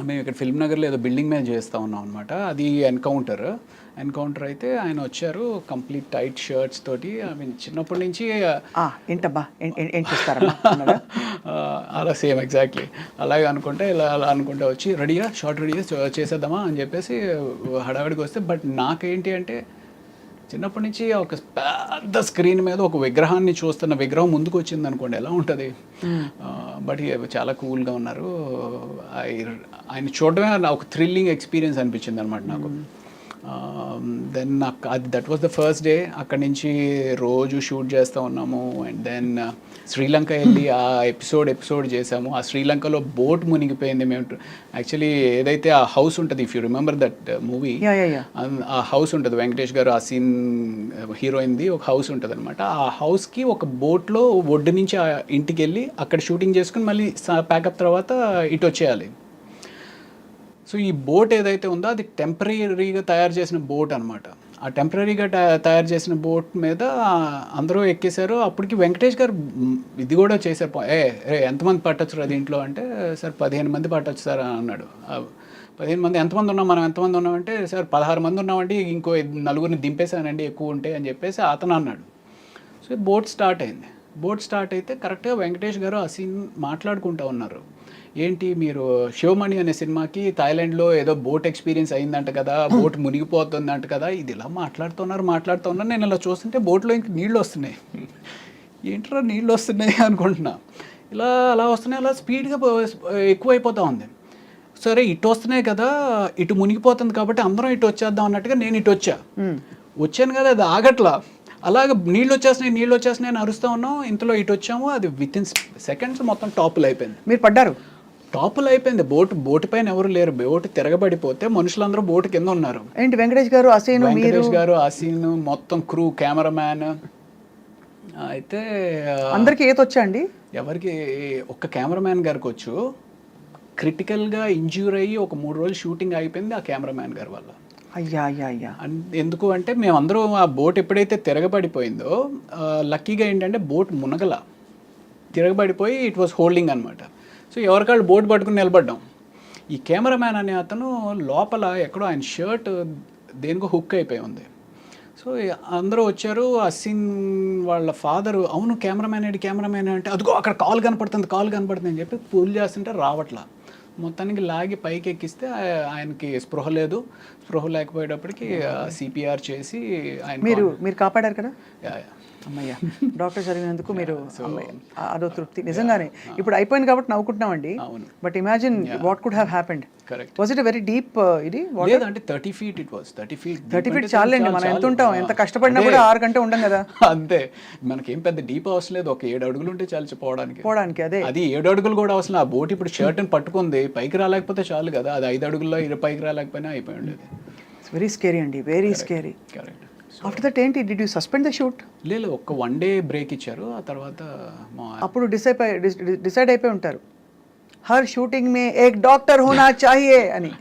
[SPEAKER 1] మేము ఇక్కడ ఫిల్మ్ నగర్లో ఏదో బిల్డింగ్ మీద చేస్తూ ఉన్నాం అనమాట. అది ఎన్కౌంటర్ అయితే ఆయన వచ్చారు కంప్లీట్ టైట్ షర్ట్స్ తోటి. ఐ మీన్ చిన్నప్పటి నుంచి
[SPEAKER 3] ఏంటబ్బా ఏం చేస్తారా
[SPEAKER 1] అలా సేమ్ ఎగ్జాక్ట్లీ అలాగే అనుకుంటే ఇలా అలా అనుకుంటే వచ్చి రెడీగా షార్ట్ రెడీగా చేసేద్దామా అని చెప్పేసి హడావిడికి వస్తే. బట్ నాకేంటి అంటే చిన్నప్పటి నుంచి ఒక పెద్ద స్క్రీన్ మీద ఒక విగ్రహాన్ని చూస్తున్న విగ్రహం ముందుకు వచ్చింది అనుకోండి ఎలా ఉంటుంది. బట్ చాలా కూల్గా ఉన్నారు. ఆయన చూడడమే ఒక థ్రిల్లింగ్ ఎక్స్పీరియన్స్ అనిపించింది అనమాట నాకు. దెన్ నాకు అది that was the first day. అక్కడి నుంచి రోజు షూట్ చేస్తూ ఉన్నాము. అండ్ దెన్ శ్రీలంక వెళ్ళి ఆ ఎపిసోడ్ చేసాము. ఆ శ్రీలంకలో బోట్ మునిగిపోయింది. మేము యాక్చువల్లీ ఏదైతే ఆ హౌస్ ఉంటుంది, if you remember that movie, ఆ హౌస్ ఉంటుంది వెంకటేష్ గారు ఆ సీన్ హీరోయిన్ది ఒక హౌస్ ఉంటుంది అనమాట. ఆ హౌస్కి ఒక బోట్లో ఒడ్డు నుంచి ఆ ఇంటికి వెళ్ళి అక్కడ షూటింగ్ చేసుకుని మళ్ళీ ప్యాకప్ తర్వాత ఇటు వచ్చేయాలి. సో ఈ బోట్ ఏదైతే ఉందో అది టెంపరీగా తయారు చేసిన బోట్ అనమాట. ఆ టెంపరీగా తయారు చేసిన బోట్ మీద అందరూ ఎక్కేశారు. అప్పటికి వెంకటేష్ గారు ఇది కూడా చేశారు. ఎంతమంది పట్టొచ్చు అది ఇంట్లో అంటే, సార్ 15 మంది పట్టొచ్చు సార్ అని అన్నాడు. 15 మంది ఎంతమంది ఉన్నాం, మనం ఎంతమంది ఉన్నామంటే, సార్ 16 మంది ఉన్నామండి, ఇంకో 4 దింపేశానండి ఎక్కువ ఉంటే అని చెప్పేసి అతను అన్నాడు. సో బోట్ స్టార్ట్ అయింది. బోట్ స్టార్ట్ అయితే కరెక్ట్గా వెంకటేష్ గారు ఆ సీన్ మాట్లాడుకుంటూ ఉన్నారు. ఏంటి మీరు శివమణి అనే సినిమాకి థాయిలాండ్లో ఏదో బోట్ ఎక్స్పీరియన్స్ అయిందంట కదా, బోట్ మునిగిపోతుందంట కదా, ఇది ఇలా మాట్లాడుతున్నారు. నేను ఇలా చూస్తుంటే బోట్లో ఇంక నీళ్ళు వస్తున్నాయి. ఏంట్రా నీళ్ళు వస్తున్నాయి అనుకుంటున్నా. అలా వస్తున్నాయి, అలా స్పీడ్గా ఎక్కువైపోతూ ఉంది. సరే ఇటు వస్తున్నాయి కదా, ఇటు మునిగిపోతుంది కాబట్టి అందరం ఇటు వచ్చేద్దాం అన్నట్టుగా నేను ఇటు వచ్చాను కదా, అది ఆగట్లా. అలాగే నీళ్ళు వచ్చేస్తున్నాయి అని అరుస్తూ ఉన్నాం. ఇంతలో ఇటు వచ్చాము, అది విత్ ఇన్ సెకండ్స్ మొత్తం టాపులు అయిపోయింది.
[SPEAKER 3] మీరు పడ్డారు?
[SPEAKER 1] టాపులు అయిపోయింది. బోట్ పైన ఎవరు లేరు. బోట్ తిరగబడిపోతే మనుషులందరూ బోట్ కింద ఉన్నారు.
[SPEAKER 3] ఏంటి వెంకటేష్ గారు ఆ
[SPEAKER 1] సీన్ మొత్తం క్రూ, కెమెరామ్యాన్. అయితే
[SPEAKER 3] అందరికి ఈత వచ్చా అండి?
[SPEAKER 1] ఎవరికి? ఒక్క కెమెరామ్యాన్ గారికి వచ్చు. క్రిటికల్గా ఇంజ్యూర్ అయ్యి ఒక 3 రోజులు షూటింగ్ అయిపోయింది ఆ కెమెరామ్యాన్ గారి వల్ల.
[SPEAKER 3] అయ్యా.
[SPEAKER 1] ఎందుకు అంటే మేమందరం ఆ బోట్ ఎప్పుడైతే తిరగబడిపోయిందో, లక్కీగా ఏంటంటే బోట్ మునగల, తిరగబడిపోయి ఇట్ వాస్ హోల్డింగ్ అనమాట. సో ఎవరికాళ్ళు బోట్ పట్టుకుని నిలబడ్డాం. ఈ కెమెరామ్యాన్ అనే అతను లోపల ఎక్కడో ఆయన షర్ట్ దేనికో హుక్ అయిపోయి ఉంది. సో అందరూ వచ్చారు. ఆ సీన్ వాళ్ళ ఫాదరు, అవును కెమెరామ్యాన్ అంటే అదిగో అక్కడ కాల్ కనపడుతుంది అని చెప్పి పూల్ చేస్తుంటే రావట్లా. మొత్తానికి లాగి పైకి ఎక్కిస్తే ఆయనకి స్పృహ లేకపోయేటప్పటికి సిపిఆర్ చేసి ఆయన
[SPEAKER 3] మీరు కాపాడారు కదా. అమ్మయ్య, డాక్టర్ చదివినందుకు మీరు అదో తృప్తి నిజంగానే. ఇప్పుడు అయిపోయింది కాబట్టి నవ్వుకుంటున్నామండి. But imagine what could have happened. Was it very deep? ఇది
[SPEAKER 1] అంటే 30 feet ఇట్ వాస్. 30 feet
[SPEAKER 3] చాలండి. మనం ఎంత ఉంటాం, ఎంత కష్టపడినా కూడా 6 గంటలు ఉండం కదా.
[SPEAKER 1] అంతే, మనకేం పెద్ద డీప్ అవసరం లేదు. ఒక 7 అడుగులు ఉంటే చాలు పోవడానికి.
[SPEAKER 3] అదే
[SPEAKER 1] అది 7 అడుగులు కూడా అవసరం. ఆ బోట్ ఇప్పుడు షర్ట్ని పట్టుకుంది, పైకి రాలేకపోతే చాలు కదా. అది 5 అడుగుల్లో పైకి రాలేకపోయినా అయిపోయి ఉండేది.
[SPEAKER 3] వెరీ స్కేరీ అండి, very scary.
[SPEAKER 1] Correct.
[SPEAKER 3] After that ఏంటి, did you suspend the shoot?
[SPEAKER 1] లేదు, ఒక 1 day బ్రేక్ ఇచ్చారు. ఆ తర్వాత
[SPEAKER 3] అప్పుడు డిసైడ్ అయిపోయి ఉంటారు, హర్ షూటింగ్ మే ఏక్ డాక్టర్ హోనా చాహియే అని.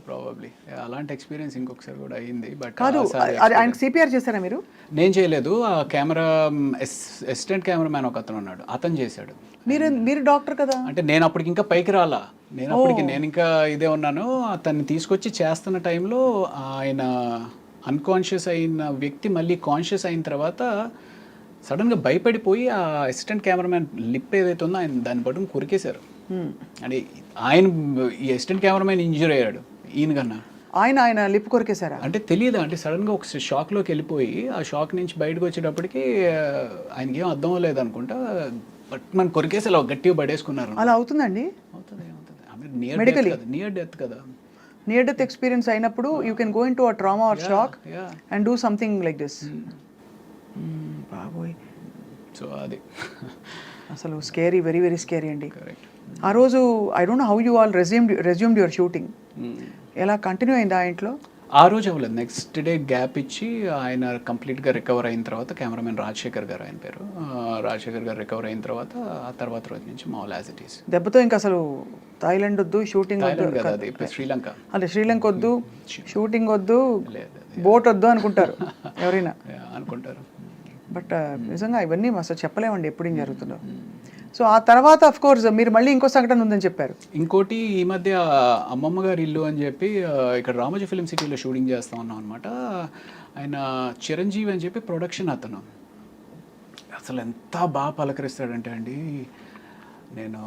[SPEAKER 1] ప్రాబబ్లీ అలాంటి ఎక్స్పీరియన్స్ ఇంకొకసారి కూడా అయింది. బట్
[SPEAKER 3] కాదు, ఆయనకి సిపిఆర్ చేశారా మీరు?
[SPEAKER 1] నేను చేయలేదు. ఆ కెమెరా అసిస్టెంట్ కెమెరామ్యాన్ ఒక అతను ఉన్నాడు, అతను చేశాడు.
[SPEAKER 3] మీరు డాక్టర్ కదా.
[SPEAKER 1] అంటే నేను అప్పటికి ఇంకా పైకి రాలా. నేను ఇంకా ఇదే ఉన్నాను. అతన్ని తీసుకొచ్చి చేస్తున్న టైంలో ఆయన అన్కాన్షియస్ అయిన వ్యక్తి మళ్ళీ కాన్షియస్ అయిన తర్వాత సడన్గా భయపడిపోయి ఆ అసిస్టెంట్ కెమెరామ్యాన్ లిప్ ఏదైతే ఉందో ఆయన దాన్ని పట్టుకుని కొరికేశారు. అంటే ఆయన ఈ అసిస్టెంట్ కెమెరామ్యాన్ ఇంజ్యూర్ అయ్యాడు ఈయన కన్నా.
[SPEAKER 3] ఆయన లిప్ కొరికేశారా?
[SPEAKER 1] అంటే తెలియదు, అంటే సడన్గా ఒక షాక్లోకి వెళ్ళిపోయి ఆ షాక్ నుంచి బయటకు వచ్చేటప్పటికి ఆయనకి ఏం అర్థం లేదు అనుకుంటా, బట్ మనం కొరికేసి అలా గట్టిగా పడేసుకున్నారు.
[SPEAKER 3] అలా అవుతుందండి?
[SPEAKER 1] నియర్ డెత్ కదా.
[SPEAKER 3] నియర్ డెత్ ఎక్స్పీరియన్స్ అయినప్పుడు you can go into a trauma or shock and do something like this. బాబోయ్.
[SPEAKER 1] సో అది
[SPEAKER 3] అసలు స్కేరీ, వెరీ వెరీ స్కేరీ అండి. ఆ రోజు I don't know how you all resumed your shooting. ఎలా continue అయింది ఆ ఇంట్లో?
[SPEAKER 1] ఆ రోజు అవ్వలేదు. నెక్స్ట్ డే గ్యాప్ ఇచ్చి ఆయన కంప్లీట్గా రికవర్ అయిన తర్వాత, కెమెరామెన్ రాజశేఖర్ గారు ఆయన పేరు, రాజశేఖర్ గారు రికవర్ అయిన తర్వాత ఆ తర్వాత రోజు నుంచి మామూలు యాజ్ ఇట్ ఈస్.
[SPEAKER 3] దెబ్బతో ఇంకా అసలు థాయిలాండ్ వద్దు, షూటింగ్ వద్దు,
[SPEAKER 1] శ్రీలంక,
[SPEAKER 3] అదే శ్రీలంక వద్దు, షూటింగ్ వద్దు, బోట్ వద్దు అనుకుంటారు ఎవరైనా
[SPEAKER 1] అనుకుంటారు.
[SPEAKER 3] బట్ నిజంగా ఇవన్నీ అసలు చెప్పలేమండి ఎప్పుడు ఏం జరుగుతుందో. సో ఆ తర్వాత అఫ్ కోర్స్ మీరు మళ్ళీ ఇంకో సంఘటన ఉందని చెప్పారు.
[SPEAKER 1] ఇంకోటి, ఈ మధ్య అమ్మమ్మ గారి ఇల్లు అని చెప్పి ఇక్కడ రామోజీ ఫిలిం సిటీలో షూటింగ్ చేస్తూ ఉన్నాం అనమాట. ఆయన చిరంజీవి అని చెప్పి ప్రొడక్షన్ అతను. అసలు ఎంత బాగా పలకరిస్తాడంటే అండి, నేను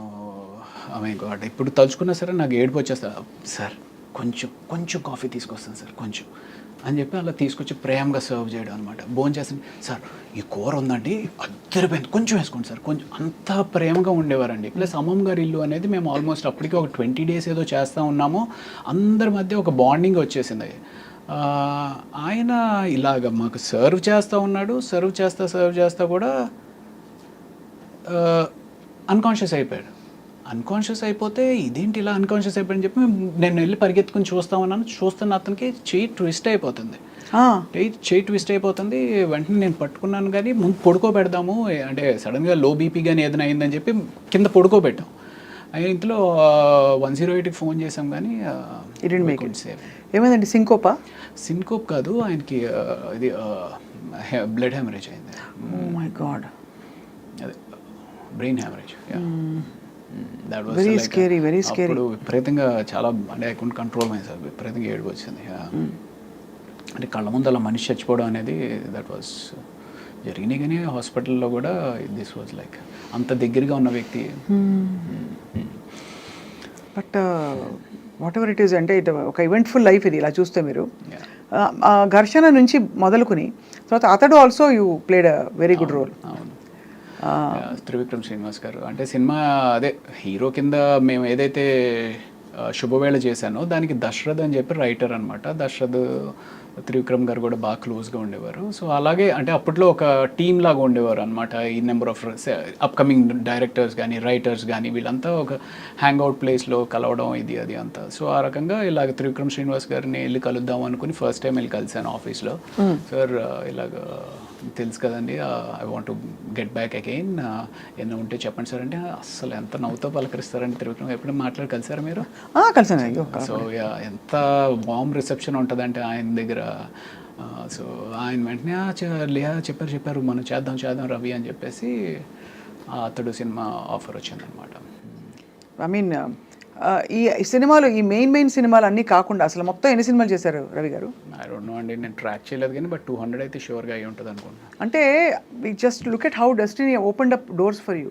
[SPEAKER 1] ఇప్పుడు తలుచుకున్నా సరే నాకు ఏడుపు వచ్చేస్తా. సార్ కొంచెం కాఫీ తీసుకొస్తాను సార్, కొంచెం అని చెప్పి అలా తీసుకొచ్చి ప్రేమగా సర్వ్ చేయడం అనమాట. భోజనం చేస్తుంది, సార్ ఈ కూర ఉందండి అద్దరిపోయింది, కొంచెం వేసుకోండి సార్, కొంచెం, అంత ప్రేమగా ఉండేవారండి. ప్లస్ అమ్మమ్మ గారి ఇల్లు అనేది మేము ఆల్మోస్ట్ అప్పటికి ఒక 20 days ఏదో చేస్తూ ఉన్నాము, అందరి మధ్య ఒక బాండింగ్ వచ్చేసింది. ఆయన ఇలాగ మాకు సర్వ్ చేస్తూ ఉన్నాడు, సర్వ్ చేస్తా కూడా అన్కాన్షియస్ అయిపోయాడు. అన్కాన్షియస్ అయిపోతే ఇదేంటి ఇలా అన్కాన్షియస్ అయిపోయాడని చెప్పి నేను వెళ్ళి పరిగెత్తుకుని చూస్తున్న అతనికి చెయ్యి ట్విస్ట్ అయిపోతుంది. వెంటనే నేను పట్టుకున్నాను, కానీ ముందు పడుకోబెడదాము అంటే సడన్గా లో బీపీ కానీ ఏదైనా అయిందని చెప్పి కింద పడుకోబెట్టాం. ఇంతలో 108కి ఫోన్ చేసాం, కానీ
[SPEAKER 3] ఏమైందండి?
[SPEAKER 1] సింకోప్ కాదు, ఆయనకి ఇది బ్లడ్ హెమరేజ్ అయింది.
[SPEAKER 3] Oh my God.
[SPEAKER 1] అదే బ్రెయిన్ హెమరేజ్.
[SPEAKER 3] Very scary.
[SPEAKER 1] అప్పుడు విపరీతంగా చాలా అంటే I couldn't control myself, విపరీతంగా ఏడుపు వచ్చింది. అంటే కళ్ళ ముందు అలా మనిషి చచ్చిపోవడం అనేది దట్ వాజ్ జరిగినాయి. కానీ హాస్పిటల్లో కూడా దిస్ వాజ్ లైక్ అంత దగ్గరగా ఉన్న వ్యక్తి.
[SPEAKER 3] But whatever it is, అంటే ఇట్ ఒక ఈవెంట్ఫుల్ లైఫ్ ఇది ఇలా చూస్తే మీరు. ఘర్షణ నుంచి మొదలుకుని తర్వాత Athadu also you played a very good role.
[SPEAKER 1] అవును, త్రివిక్రమ్ శ్రీనివాస్ గారు అంటే సినిమా అదే హీరో కింద మేము ఏదైతే శుభవేళ చేశానో దానికి దశరథ్ అని చెప్పి రైటర్ అనమాట. దశరథ్ త్రివిక్రమ్ గారు కూడా బాగా క్లోజ్గా ఉండేవారు. సో అలాగే అంటే అప్పట్లో ఒక టీమ్ లాగా ఉండేవారు అనమాట. ఈ నెంబర్ ఆఫ్ అప్కమింగ్ డైరెక్టర్స్ కానీ రైటర్స్ కానీ వీళ్ళంతా ఒక హ్యాంగ్అవుట్ ప్లేస్లో కలవడం ఇది అది అంతా. సో ఆ రకంగా ఇలాగ త్రివిక్రమ్ శ్రీనివాస్ గారిని వెళ్ళి కలుద్దాం అనుకుని ఫస్ట్ టైం వెళ్ళి కలిశాను ఆఫీస్లో. సార్ ఇలాగ తెలుసు కదండి, I want to get back again, ఏమైనా ఉంటే చెప్పండి సార్ అంటే అసలు ఎంత నవ్వుతో పలకరిస్తారండి త్రివిక్రమ్. ఎప్పుడైనా మాట్లాడి కలిసారా మీరు?
[SPEAKER 3] కలిసాను.
[SPEAKER 1] సో ఎంత వార్మ్ రిసెప్షన్ ఉంటుందంటే ఆయన దగ్గర. సో ఆయన వెంటనే చెప్పారు మనం చేద్దాం రవి అని చెప్పేసి అతడు సినిమా ఆఫర్ వచ్చిందనమాట.
[SPEAKER 3] ఐ మీన్ ఈ సినిమాలు, ఈ మెయిన్ సినిమాలు అన్నీ కాకుండా అసలు మొత్తం ఎన్ని సినిమాలు చేశారు రవి గారు?
[SPEAKER 1] ఐ డోంట్ నో అండి, నేను ట్రాక్ చేయలేదు కానీ బట్ 200 అయితే షూర్గా అయ్యి ఉంటుంది అనుకుంటున్నాను.
[SPEAKER 3] అంటే we just look at how destiny opened up doors for you.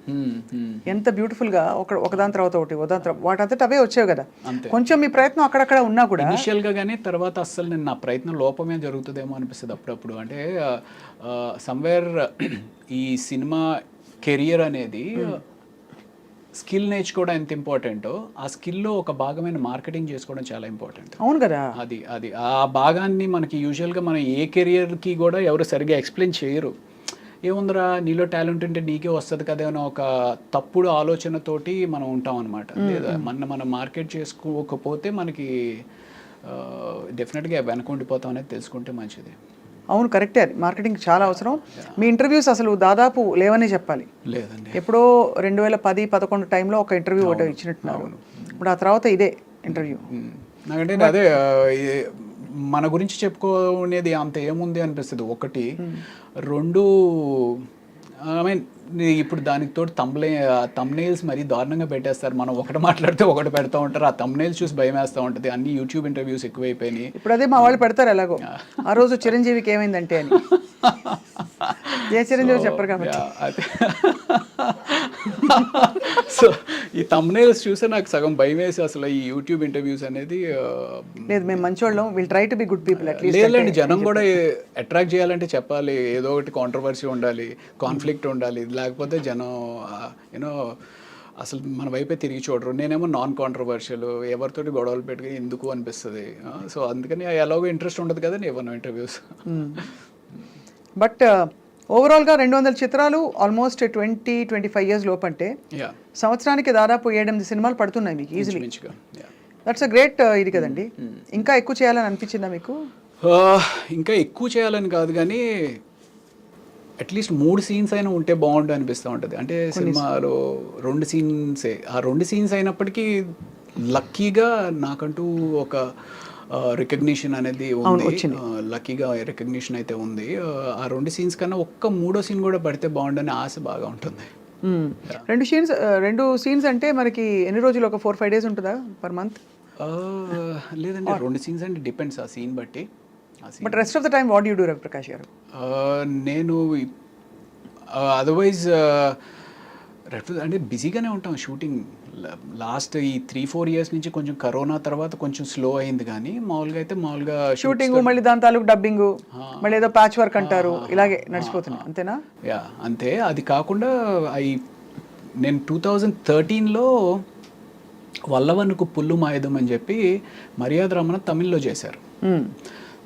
[SPEAKER 3] ఎంత బ్యూటిఫుల్గా ఒకదాని తర్వాత ఒకటి వాటంతట అవే వచ్చావు కదా. కొంచెం మీ ప్రయత్నం అక్కడక్కడ ఉన్నా కూడా
[SPEAKER 1] ఇనిషియల్గా, కానీ తర్వాత అస్సలు నేను నా ప్రయత్నం లోపమే జరుగుతుందేమో అనిపిస్తుంది అప్పుడప్పుడు. అంటే సమ్వేర్ ఈ సినిమా కెరియర్ అనేది స్కిల్ నేర్చుకోవడం ఎంత ఇంపార్టెంటో ఆ స్కిల్లో ఒక భాగమైన మార్కెటింగ్ చేసుకోవడం చాలా ఇంపార్టెంట్.
[SPEAKER 3] అవును కదా.
[SPEAKER 1] అది ఆ భాగాన్ని మనకి యూజువల్గా మనం ఏ కెరియర్కి కూడా ఎవరు సరిగ్గా ఎక్స్ప్లెయిన్ చేయరు. ఏముందిరా నీలో టాలెంట్ ఉంటే నీకే వస్తుంది కదా అని ఒక తప్పుడు ఆలోచనతోటి మనం ఉంటాం అనమాట. లేదా మనం మార్కెట్ చేసుకోకపోతే మనకి డెఫినెట్గా వెనకుండిపోతాం అనేది తెలుసుకుంటే మంచిది.
[SPEAKER 3] అవును, కరెక్టే. అది మార్కెటింగ్ చాలా అవసరం. మీ ఇంటర్వ్యూస్ అసలు దాదాపు లేవనే చెప్పాలి.
[SPEAKER 1] లేదండి,
[SPEAKER 3] ఎప్పుడో 2010-11 టైంలో ఒక ఇంటర్వ్యూ ఒకటి ఇచ్చినట్టున్నారు. ఇప్పుడు ఆ తర్వాత ఇదే ఇంటర్వ్యూ.
[SPEAKER 1] నాకంటే అదే మన గురించి చెప్పుకోనేది అంత ఏముంది అనిపిస్తుంది. ఒకటి, రెండు, ఐ మీన్ ఇప్పుడు దానికి తోడు తమ్నెయిల్స్ మరీ దారుణంగా పెట్టేస్తారు. మనం ఒకటి మాట్లాడితే ఒకటి పెడతా ఉంటారు. ఆ తమ్నెయిల్స్ చూసి భయం వేస్తూ ఉంటుంది. అన్ని యూట్యూబ్ ఇంటర్వ్యూస్ ఎక్కువైపోయినాయి.
[SPEAKER 3] ఇప్పుడు అదే మా వాళ్ళు పెడతారు ఎలాగో. ఆ రోజు చిరంజీవికి ఏమైందంటే అని. ఏ చిరంజీవి చెప్పరు కాబట్టి.
[SPEAKER 1] సో ఈ తమ్నెయిల్స్ చూస్తే నాకు సగం భయం వేసి అసలు ఈ యూట్యూబ్ ఇంటర్వ్యూస్ అనేది
[SPEAKER 3] లేదు. మేము మంచోళ్ళం, will try to be good people at least.
[SPEAKER 1] లేదండి, జనం కూడా అట్రాక్ట్ చేయాలంటే చెప్పాలి, ఏదో ఒకటి కాంట్రవర్సీ ఉండాలి, కాన్ఫ్లిక్ట్ ఉండాలి. లేకపోతే జనం యూనో అసలు మన వైపే తిరిగి చూడరు. నేనేమో నాన్ కాంట్రవర్షియల్, ఎవరితోటి గొడవలు పెట్టుకుని ఎందుకు అనిపిస్తుంది. సో అందుకని ఎలాగో ఇంట్రెస్ట్ ఉండదు కదా ఇవ్వను ఇంటర్వ్యూస్.
[SPEAKER 3] బట్ ఓవరాల్గా 200 చిత్రాలు, ఆల్మోస్ట్ 20-25 years లోపు, అంటే సంవత్సరానికి దాదాపు 7-8 సినిమాలు పడుతున్నాయి మీకు ఈజీలీ. దట్స్ అ గ్రేట్ ఇది కదండి. ఇంకా ఎక్కువ చేయాలని అనిపించిందా మీకు?
[SPEAKER 1] ఇంకా ఎక్కువ చేయాలని కాదు, కానీ అట్లీస్ట్ 3 scenes అయినా ఉంటే బాగుండు అనిపిస్తూ ఉంటుంది. అంటే సినిమాలో 2 scenes, ఆ 2 scenes అయినప్పటికీ లక్కీగా నాకంటూ ఒక రికగ్నిషన్ అనేది ఉంది. లక్కీగా రికగ్నిషన్ అయితే ఉంది. ఆ 2 scenes కన్నా ఒక్క 3వ scene కూడా పడితే బాగుండని ఆశ బాగా ఉంటుంది.
[SPEAKER 3] 2 scenes అంటే మనకి ఎన్ని రోజులు, ఒక 4-5 days ఉంటుందా పర్ మంత్?
[SPEAKER 1] లేదండి, 2 scenes అంటే డిపెండ్స్ ఆ సీన్ బట్టి.
[SPEAKER 3] But rest of the time what you do Ravi Prakash గారు?
[SPEAKER 1] నేను అదర్వైజ్ అంటే బిజీగానే ఉంటాం షూటింగ్ లాస్ట్ ఈ 3-4 ఇయర్స్ నుంచి కొంచెం కరోనా తర్వాత కొంచెం స్లో అయింది, కానీ మామూలుగా అయితే మామూలుగా
[SPEAKER 3] షూటింగ్, మళ్ళీ దాని తాలూకు డబ్బింగ్, మళ్ళీ ఏదో ప్యాచ్ వర్క్ అంటారు, ఇలాగే నడిచిపోతుంది అంతేనా?
[SPEAKER 1] యా అంతే. అది కాకుండా నేను 2013లో వల్లవనుకు పుల్లు మాయుధం అని చెప్పి మర్యాద రమణ తమిళ్లో చేశారు.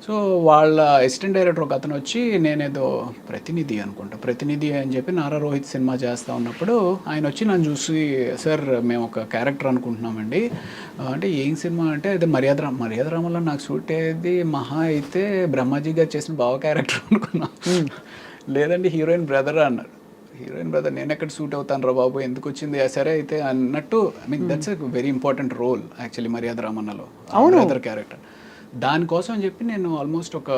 [SPEAKER 1] సో వాళ్ళ అసిస్టెంట్ డైరెక్టర్ ఒక అతను వచ్చి, నేనేదో ప్రతినిధి అని చెప్పి నారా రోహిత్ సినిమా చేస్తూ ఉన్నప్పుడు ఆయన వచ్చి నన్ను చూసి, సార్ మేము ఒక క్యారెక్టర్ అనుకుంటున్నామండి అంటే, ఏం సినిమా అంటే అదే మర్యాద రామలో నాకు సూట్ అయ్యేది మహా అయితే బ్రహ్మాజీ గారు చేసిన బావ క్యారెక్టర్ అనుకున్నా. లేదండి హీరోయిన్ బ్రదర్ అన్నారు. హీరోయిన్ బ్రదర్ నేను ఎక్కడ సూట్ అవుతాను రా బాబు, ఎందుకు వచ్చింది సరే అయితే అన్నట్టు. I mean that's a very important role actually మర్యాద రామన్నలో బ్రదర్ క్యారెక్టర్. దానికోసం అని చెప్పి నేను ఆల్మోస్ట్ ఒక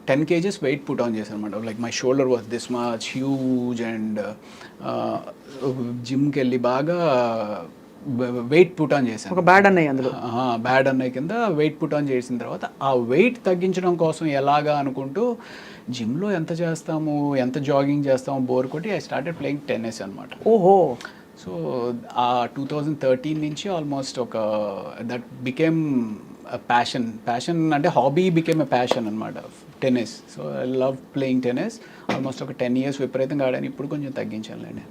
[SPEAKER 1] 10 kgs వెయిట్ పుట్ ఆన్ చేశాను అనమాట. Like my shoulder was this much huge and జిమ్కి వెళ్ళి బాగా వెయిట్ పుట్ ఆన్ చేశాను.
[SPEAKER 3] ఒక బ్యాడ్ అన్నయ్య అందులో,
[SPEAKER 1] బ్యాడ్ అన్నయ్య కింద వెయిట్ పుట్ ఆన్ చేసిన తర్వాత ఆ వెయిట్ తగ్గించడం కోసం ఎలాగా అనుకుంటూ జిమ్లో ఎంత చేస్తాము, ఎంత జాగింగ్ చేస్తాము బోర్ కొట్టి ఐ స్టార్టెడ్ ప్లేయింగ్ టెన్నిస్ అనమాట.
[SPEAKER 3] ఓహో.
[SPEAKER 1] సో ఆ 2013 నుంచి ఆల్మోస్ట్ ఒక దట్ బికేమ్ ప్యాషన్ అంటే హాబీ బికేమ్ ఎ ప్యాషన్ అనమాట, tennis. So I love playing tennis. Almost ఒక 10 years విపరీతంగా ఆడాను. ఇప్పుడు కొంచెం తగ్గించానులేండి.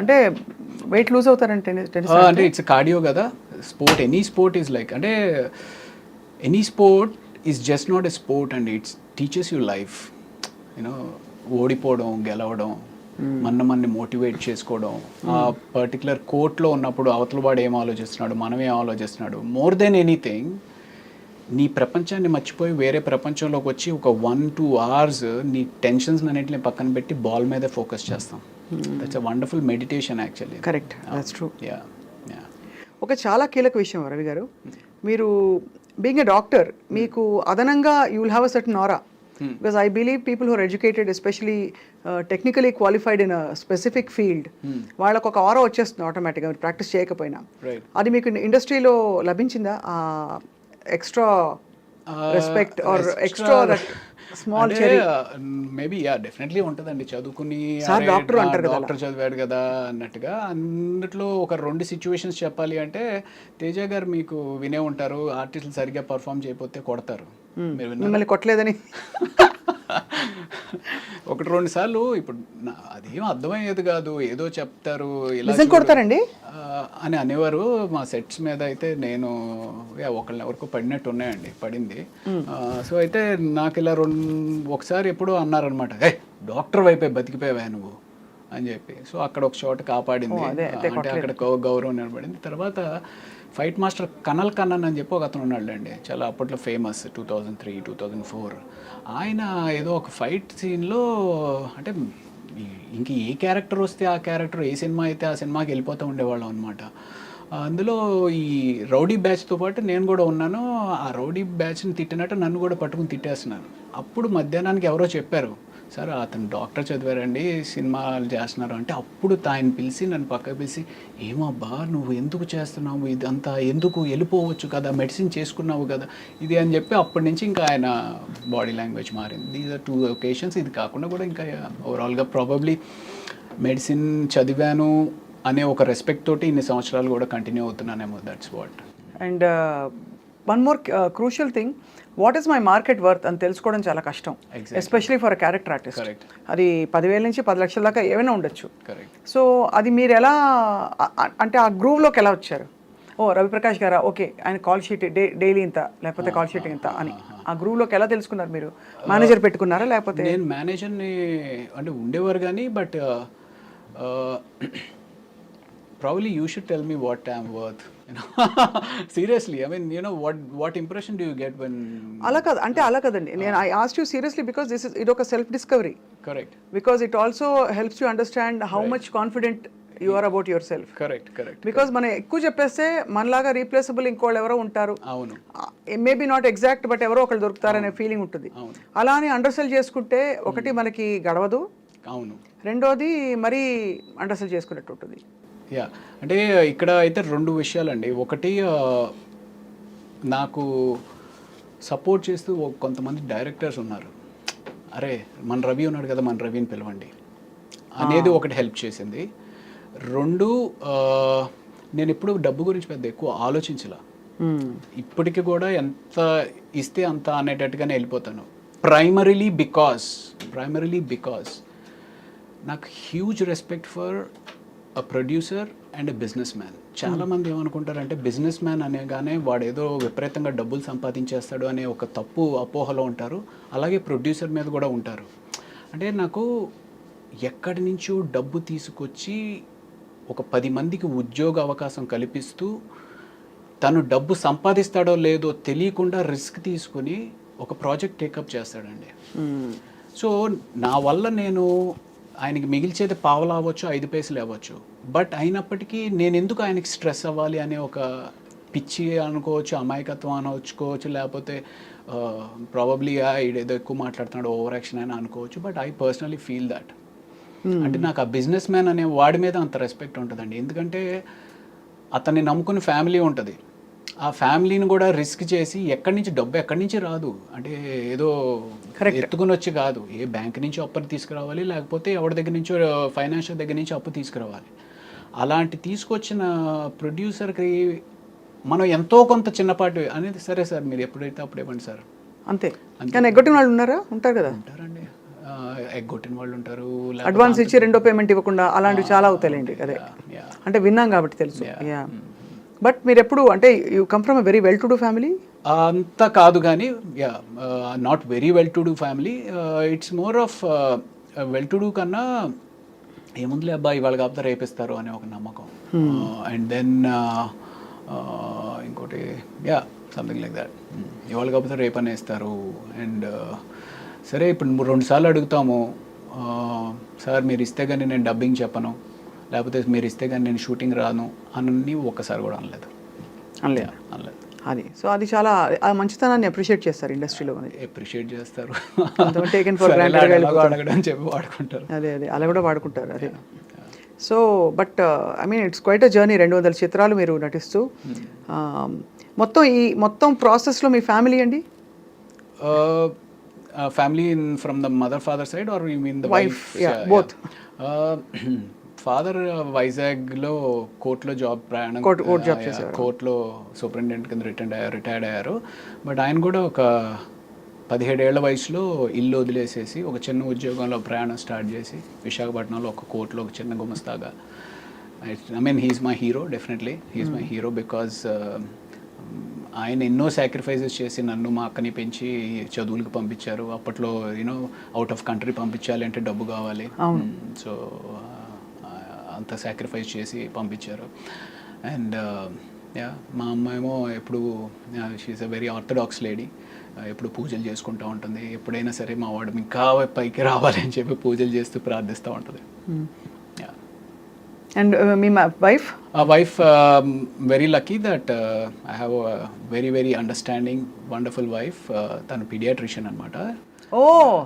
[SPEAKER 3] అంటే వెయిట్ లూజ్ అవుతారంటే
[SPEAKER 1] అంటే ఇట్స్ కార్డియో కదా sport. Any sport is like, అంటే any sport is just not a sport and it's teaches you life. You know ఓడిపోవడం, గెలవడం, మనని మోటివేట్ చేసుకోవడం, ఆ పర్టికులర్ కోర్ట్లో ఉన్నప్పుడు అవతల వాడు ఏం ఆలోచిస్తున్నాడు, మనం ఏం ఆలోచిస్తున్నాడు, మోర్ దెన్ ఎనీథింగ్ నీ ప్రపంచాన్ని మర్చిపోయి వేరే ప్రపంచంలోకి వచ్చి ఒక 1-2 hours నీ టెన్షన్స్ అన్నింటిని పక్కన పెట్టి బాల్ మీదే ఫోకస్ చేస్తాం. That's a wonderful meditation actually.
[SPEAKER 3] Correct, that's true.
[SPEAKER 1] Yeah.
[SPEAKER 3] ఒక చాలా కీలక విషయం రవి గారు, మీరు బీయింగ్ ఎ డాక్టర్ మీకు అదనంగా you will have a certain aura. Because I believe people who are educated, especially technically qualified in a specific field, వాళ్ళకు ఒక ఆరా వచ్చేస్తుంది ఆటోమేటిక్గా మీరు ప్రాక్టీస్ చేయకపోయినా. అది మీకు ఇండస్ట్రీలో లభించిందా extra respect or extra small cherry?
[SPEAKER 1] Maybe yeah definitely ఉంటుందండి. చదువుకుని
[SPEAKER 3] డాక్టర్ అంటారు కదా,
[SPEAKER 1] డాక్టర్ చదివాడు కదా అన్నట్టుగా. అన్నిట్లో ఒక 2 situations చెప్పాలి అంటే, తేజ గారు మీకు వినే ఉంటారు, ఆర్టిస్టులు సరిగ్గా పర్ఫామ్ చేయకపోతే కొడతారు.
[SPEAKER 3] మిమ్మల్ని కొట్టలేదని
[SPEAKER 1] 1-2 సార్లు. ఇప్పుడు అదేం అర్థమయ్యేది కాదు, ఏదో చెప్తారు ఇలా
[SPEAKER 3] కొడతారండి
[SPEAKER 1] అని అనేవారు మా సెట్స్ మీద. అయితే నేను ఎవరికో పడినట్టు ఉన్నాయండి, పడింది. సో అయితే నాకు ఇలా ఒకసారి ఎప్పుడో అన్నారనమాట, డాక్టర్ వైపే బతికిపోయావా నువ్వు అని చెప్పి. సో అక్కడ ఒక చోట కాపాడింది, అంటే అక్కడ గౌరవం నిలబడింది. తర్వాత ఫైట్ మాస్టర్ కనల్ కన్నన్ అని చెప్పి ఒక అతను ఉన్నాడులేండి, చాలా అప్పట్లో ఫేమస్, 2003-2004. ఆయన ఏదో ఒక ఫైట్ సీన్లో, అంటే ఇంక ఏ క్యారెక్టర్ వస్తే ఆ క్యారెక్టర్, ఏ సినిమా అయితే ఆ సినిమాకి వెళ్ళిపోతూ ఉండేవాళ్ళం అనమాట. అందులో ఈ రౌడీ బ్యాచ్తో పాటు నేను కూడా ఉన్నాను. ఆ రౌడీ బ్యాచ్ని తిట్టినట్టు నన్ను కూడా పట్టుకుని తిట్టేస్తున్నాను. అప్పుడు మధ్యాహ్నానికి ఎవరో చెప్పారు, సార్ అతను డాక్టర్ చదివారండి, సినిమాలు చేస్తున్నారు అంటే. అప్పుడు ఆయన పిలిచి నన్ను పక్కకు పిలిచి, ఏమబ్బా నువ్వు ఎందుకు చేస్తున్నావు ఇదంతా, ఎందుకు వెళ్ళిపోవచ్చు కదా, మెడిసిన్ చేసుకున్నావు కదా ఇది అని చెప్పి, అప్పటి నుంచి ఇంకా ఆయన బాడీ లాంగ్వేజ్ మారింది. These are 2 occasions. ఇది కాకుండా కూడా ఇంకా ఓవరాల్గా ప్రాబబ్లీ మెడిసిన్ చదివాను అనే ఒక రెస్పెక్ట్ తోటి ఇన్ని సంవత్సరాలు కూడా కంటిన్యూ అవుతున్నానేమో. That's what.
[SPEAKER 3] And one more crucial thing, what is my market worth అని తెలుసుకోవడం చాలా కష్టం, especially for a character artist. అది 10,000 నుంచి 10 లక్షల దాకా ఏమైనా ఉండొచ్చు. సో అది మీరు ఎలా, అంటే ఆ గ్రూవ్లోకి ఎలా వచ్చారు? ఓ రవిప్రకాష్ గారా, ఓకే ఆయన కాల్ షీట్ డైలీ ఇంత, లేకపోతే కాల్ షీట్ ఇంత అని ఆ గ్రూవ్లోకి ఎలా తెలుసుకున్నారు మీరు? మేనేజర్ పెట్టుకున్నారా లేకపోతే?
[SPEAKER 1] నేను మేనేజర్ని అంటే ఉండేవారు కానీ, but probably you should tell me what I'm worth, you know. Seriously, I mean, you know, what impression do you get when...
[SPEAKER 3] అలా కాదు అంటే, అలా కదండి, నేను I asked you seriously because ఇది ఒక self discovery.
[SPEAKER 1] Correct.
[SPEAKER 3] Because it also helps you understand how much confident you are about yourself.
[SPEAKER 1] Correct.
[SPEAKER 3] Because మనం ఎక్కువ చెప్పేస్తే మనలాగా రీప్లేసబుల్ ఇంకోళ్ళు ఎవరో ఉంటారు,
[SPEAKER 1] అవును,
[SPEAKER 3] మేబీ నాట్ ఎగ్జాక్ట్ బట్ ఎవరో ఒకళ్ళు దొరుకుతారనే ఫీలింగ్ ఉంటుంది. అలా అని అండర్సెల్ చేసుకుంటే ఒకటి మనకి గడవదు,
[SPEAKER 1] అవును,
[SPEAKER 3] రెండోది మరీ అండర్సెల్ చేసుకున్నట్టు ఉంటుంది.
[SPEAKER 1] యా, అంటే ఇక్కడ అయితే 2 విషయాలండి. ఒకటి, నాకు సపోర్ట్ చేస్తూ కొంతమంది డైరెక్టర్స్ ఉన్నారు, అరే మన రవి ఉన్నాడు కదా, మన రవిని పిలవండి అనేది ఒకటి హెల్ప్ చేసింది. రెండు నేను ఎప్పుడు డబ్బు గురించి పెద్ద ఎక్కువ ఆలోచించలా. ఇప్పటికి కూడా ఎంత ఇస్తే అంత అనేటట్టుగానే వెళ్ళిపోతాను. ప్రైమరీలీ బికాస్ నాకు huge respect for a producer and a business man. చాలామంది ఏమనుకుంటారంటే బిజినెస్ మ్యాన్ అనేగానే వాడు ఏదో విపరీతంగా డబ్బులు సంపాదించేస్తాడు అనే ఒక తప్పు అపోహలో ఉంటారు. అలాగే ప్రొడ్యూసర్ మీద కూడా ఉంటారు. అంటే నాకు ఎక్కడి నుంచో డబ్బు తీసుకొచ్చి ఒక 10 మందికి ఉద్యోగ అవకాశం కల్పిస్తూ తను డబ్బు సంపాదిస్తాడో లేదో తెలియకుండా రిస్క్ తీసుకుని ఒక ప్రాజెక్ట్ టేకప్ చేస్తాడండి. సో నా వల్ల నేను ఆయనకి మిగిల్చేది పావలా అవ్వచ్చు, 5 పైసలు అవ్వచ్చు. బట్ అయినప్పటికీ నేను ఎందుకు ఆయనకి స్ట్రెస్ అవ్వాలి అనే ఒక పిచ్చి అనుకోవచ్చు, అమాయకత్వం అనుకోవచ్చు, లేకపోతే ప్రాబబ్లీ ఏదో ఎక్కువ మాట్లాడుతున్నాడు, ఓవర్ యాక్షన్ అని అనుకోవచ్చు. But I personally feel that. అంటే నాకు ఆ బిజినెస్ మ్యాన్ అనే వాడి మీద అంత రెస్పెక్ట్ ఉంటుందండి. ఎందుకంటే అతన్ని నమ్ముకుని ఫ్యామిలీ ఉంటుంది. ఆ ఫ్యామిలీని కూడా రిస్క్ చేసి ఎక్కడి నుంచి రాదు. అంటే ఏదో ఎత్తుకుని వచ్చి కాదు, ఏ బ్యాంక్ నుంచి అప్పు తీసుకురావాలి, లేకపోతే ఎవరి దగ్గర నుంచో ఫైనాన్షియల్ దగ్గర నుంచి అప్పు తీసుకురావాలి. అలాంటి తీసుకొచ్చిన ప్రొడ్యూసర్కి మనం ఎంతో కొంత చిన్నపాటి అనేది, సరే సార్ మీరు ఎప్పుడైతే అప్పుడు ఇవ్వండి సార్
[SPEAKER 3] అంతే. కానీ ఎగ్గొట్టిన వాళ్ళు ఉంటారు కదా.
[SPEAKER 1] ఉంటారండి, ఎగ్గొట్టిన వాళ్ళు ఉంటారు,
[SPEAKER 3] అడ్వాన్స్ ఇచ్చి రెండో పేమెంట్ ఇవ్వకుండా అలాంటివి చాలా అవుతాయండి. అదే అంటే విన్నాం కాబట్టి తెలుసు. బట్ మీరు ఎప్పుడు అంటే you come from a very well to do family?
[SPEAKER 1] అంత కాదు కానీ not very well to do family. It's more of well to do కన్నా ఏముందిలే అబ్బాయి ఇవాళ కాకపోతే రేపిస్తారు అనే ఒక నమ్మకం. అండ్ దెన్ ఇంకోటి సంథింగ్ లైక్ దాట్, ఇవాళ కాకపోతే రేపు అనేస్తారు. అండ్ సరే ఇప్పుడు 2 సార్లు అడుగుతాము, సార్ మీరు ఇస్తే కానీ నేను డబ్బింగ్ చెప్పను, లేకపోతే మీరు ఇస్తే కానీ నేను షూటింగ్ రాను అని ఒక్కసారి కూడా అనలేదు.
[SPEAKER 3] అది సో అది చాలా ఆ మంచితనాన్ని అప్రిషియేట్ చేస్తారు ఇండస్ట్రీలో.
[SPEAKER 1] అప్రిషియేట్ చేస్తారు,
[SPEAKER 3] టేకెన్ ఫర్ గ్రాంటెడ్
[SPEAKER 1] అడగడం చెప్పి వాడుకుంటారు.
[SPEAKER 3] అదే అలా కూడా వాడుకుంటారు. అదే so but I mean it's quite a journey. 200 చిత్రాలు మీరు నటిస్తూ మొత్తం ప్రాసెస్లో మీ ఫ్యామిలీ అండి?
[SPEAKER 1] Family from the mother father side or you mean the
[SPEAKER 3] wife? Both.
[SPEAKER 1] Father వైజాగ్లో కోర్టులో కోర్టులో సూపరింటెండెంట్ కింద రిటైర్డ్ అయ్యారు. బట్ ఆయన కూడా ఒక 17 ఏళ్ల వయసులో ఇల్లు వదిలేసేసి ఒక చిన్న ఉద్యోగంలో ప్రయాణం స్టార్ట్ చేసి విశాఖపట్నంలో ఒక కోర్టులో ఒక చిన్న గుమస్తాగా. I mean he's my hero, definitely he's my hero because ఆయన ఎన్నో సాక్రిఫైజెస్ చేసి నన్ను మా అక్కని పెంచి చదువులకు పంపించారు. అప్పట్లో అవుట్ ఆఫ్ కంట్రీ పంపించాలి అంటే డబ్బు కావాలి, సో అంత సాక్రిఫైస్ చేసి పంపించారు. అండ్ మా అమ్మ ఏమో ఎప్పుడు she is a very orthodox lady, ఎప్పుడు పూజలు చేసుకుంటూ ఉంటుంది. ఎప్పుడైనా సరే మా వాడు ఇంకా పైకి రావాలి అని చెప్పి పూజలు చేస్తూ ప్రార్థిస్తూ ఉంటుంది.
[SPEAKER 3] And me wife?
[SPEAKER 1] Wife very lucky that I have a very very understanding wonderful wife. తను పీడియాట్రిషియన్ అనమాట.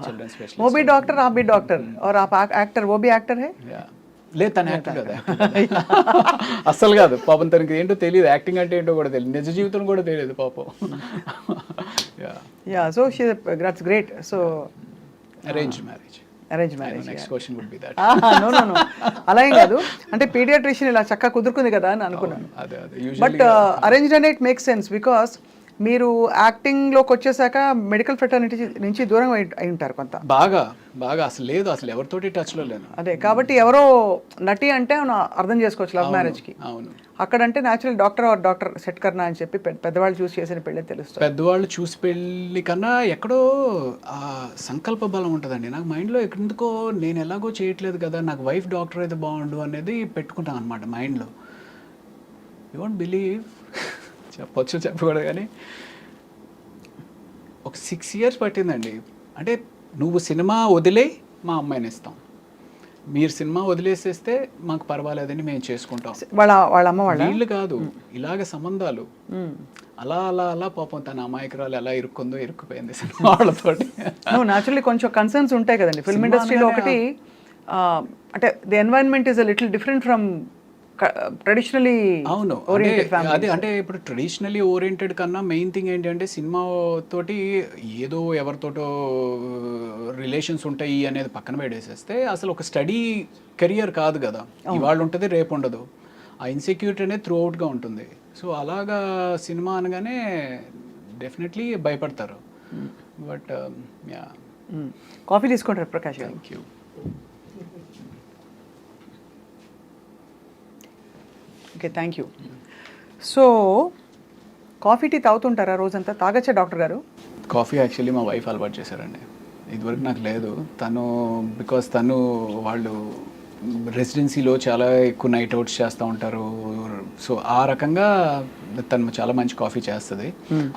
[SPEAKER 3] Children specialist. वो भी डॉक्टर, आप भी डॉक्टर और आप एक्टर, वो भी एक्टर है?
[SPEAKER 1] లేదు, తను యాక్టర్ కదా, అస్సలు కాదు పాపం. తనకి ఏంటో తెలియదు, యాక్టింగ్ అంటే ఏంటో కూడా తెలియదు, నిజ జీవితం కూడా తెలియదు పాపం.
[SPEAKER 3] So that's great. So
[SPEAKER 1] arranged marriage. Next question would be that.
[SPEAKER 3] No. అలా ఏం కాదు, అంటే పీడియాట్రిషియన్ ఇలా చక్కగా కుదురుకుంది కదా అని అనుకున్నాను. బట్ అరేంజ్డ్ అనే ఇట్ మేక్స్ సెన్స్ బికాస్ మీరు యాక్టింగ్లోకి వచ్చేసాక మెడికల్ ఫెటర్నిటీ నుంచి దూరం అయి ఉంటారు కొంత.
[SPEAKER 1] బాగా అసలు ఎవరితోటి టచ్లో లేను.
[SPEAKER 3] అదే కాబట్టి ఎవరో నటి అంటే అర్థం చేసుకోవచ్చు లవ్ మ్యారేజ్కి.
[SPEAKER 1] అవును,
[SPEAKER 3] అక్కడంటే న్యాచురల్ డాక్టర్ సెట్ కర్నా అని చెప్పి పెద్దవాళ్ళు చూసి చేసిన పెళ్ళి తెలుస్తుంది.
[SPEAKER 1] పెద్దవాళ్ళు చూసి పెళ్ళి కన్నా ఎక్కడో సంకల్ప బలం ఉంటుందండి. నాకు మైండ్లో ఎందుకో నేను ఎలాగో చేయట్లేదు కదా, నాకు వైఫ్ డాక్టర్ అయితే బాగుండు అనేది పెట్టుకుంటాను అనమాట మైండ్లో. యూ వోంట్ బిలీవ్, చెప్పకూడదు కానీ ఒక 6 years పట్టిందండి. అంటే నువ్వు సినిమా వదిలే మా అమ్మాయిని ఇస్తాం, మీరు సినిమా వదిలేసేస్తే మాకు పర్వాలేదని మేము చేసుకుంటాం.
[SPEAKER 3] వాళ్ళ అమ్మ
[SPEAKER 1] వీళ్ళు కాదు, ఇలాగ సంబంధాలు అలా పాపం తన అమాయకురాలు ఎలా ఇరుక్కుపోయింది సినిమా వాళ్ళతోటి.
[SPEAKER 3] న్యాచురల్లీ కొంచెం కన్సర్న్స్ ఉంటాయి కదండి ఫిల్మ్ ఇండస్ట్రీలో. ఒకటి అంటే the environment is a little different from traditionally
[SPEAKER 1] అవును
[SPEAKER 3] ఓరియంటెడ్ ఫ్యామిలీ.
[SPEAKER 1] అదే అంటే ఇప్పుడు ట్రెడిషనలీ ఓరియంటెడ్ కన్నా మెయిన్ థింగ్ ఏంటంటే సినిమా తోటి ఏదో ఎవరితోటో రిలేషన్స్ ఉంటాయి అనేది పక్కన పెట్టేసేస్తే అసలు ఒక స్టడీ కెరియర్ కాదు కదా, ఇవాళ ఉంటుంది రేపు ఉండదు. ఆ ఇన్సెక్యూరిటీ అనేది త్రూ అవుట్గా ఉంటుంది. సో అలాగా సినిమా అనగానే డెఫినెట్లీ భయపడతారు. బట్ యా,
[SPEAKER 3] కాఫీ తీసుకుంటారు Prakash garu.
[SPEAKER 1] Thank you.
[SPEAKER 3] Okay, thank you. So coffee tea తాగుతుంటారా రోజంతా? తాగచ్చా డాక్టర్ గారు?
[SPEAKER 1] కాఫీ యాక్చువల్లీ మా వైఫ్ అలవాటు చేశారండి. ఇదివరకు నాకు లేదు. బికాస్ తను వాళ్ళు రెసిడెన్సీలో చాలా ఎక్కువ నైట్ అవుట్స్ చేస్తూ ఉంటారు. సో ఆ రకంగా తను చాలా మంచి కాఫీ చేస్తుంది.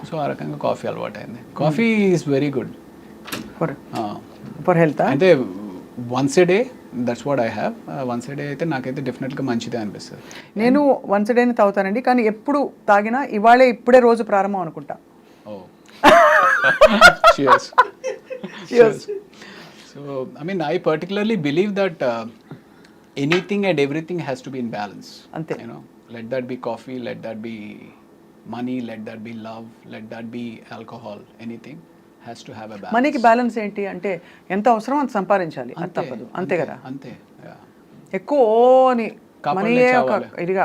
[SPEAKER 1] సో ఆ రకంగా కాఫీ అలవాటు అయింది. Coffee is very good
[SPEAKER 3] for health.
[SPEAKER 1] అంటే once a day, that's what I have. Once a day అయితే నాకైతే డెఫినెట్గా మంచిదే అనిపిస్తుంది.
[SPEAKER 3] నేను వన్స్ ఏ డేని తాగుతానండి, కానీ ఎప్పుడు తాగినా ఇప్పుడే రోజు ప్రారంభం అనుకుంటా.
[SPEAKER 1] ఓ cheers.
[SPEAKER 3] Cheers.
[SPEAKER 1] So I mean, I particularly believe that anything and everything has to be in balance.
[SPEAKER 3] Ante.
[SPEAKER 1] You know, let that be coffee, let that be money, let that be love, let that be alcohol. Anything has to have a balance.
[SPEAKER 3] మనీకి balance ఏంటి అంటే ఎంత అవసరం అంత సంపాదించాలి, అది తప్పదు, అంతే కదా.
[SPEAKER 1] అంతే.
[SPEAKER 3] ఎక్కువ అని మనీ ఇదిగా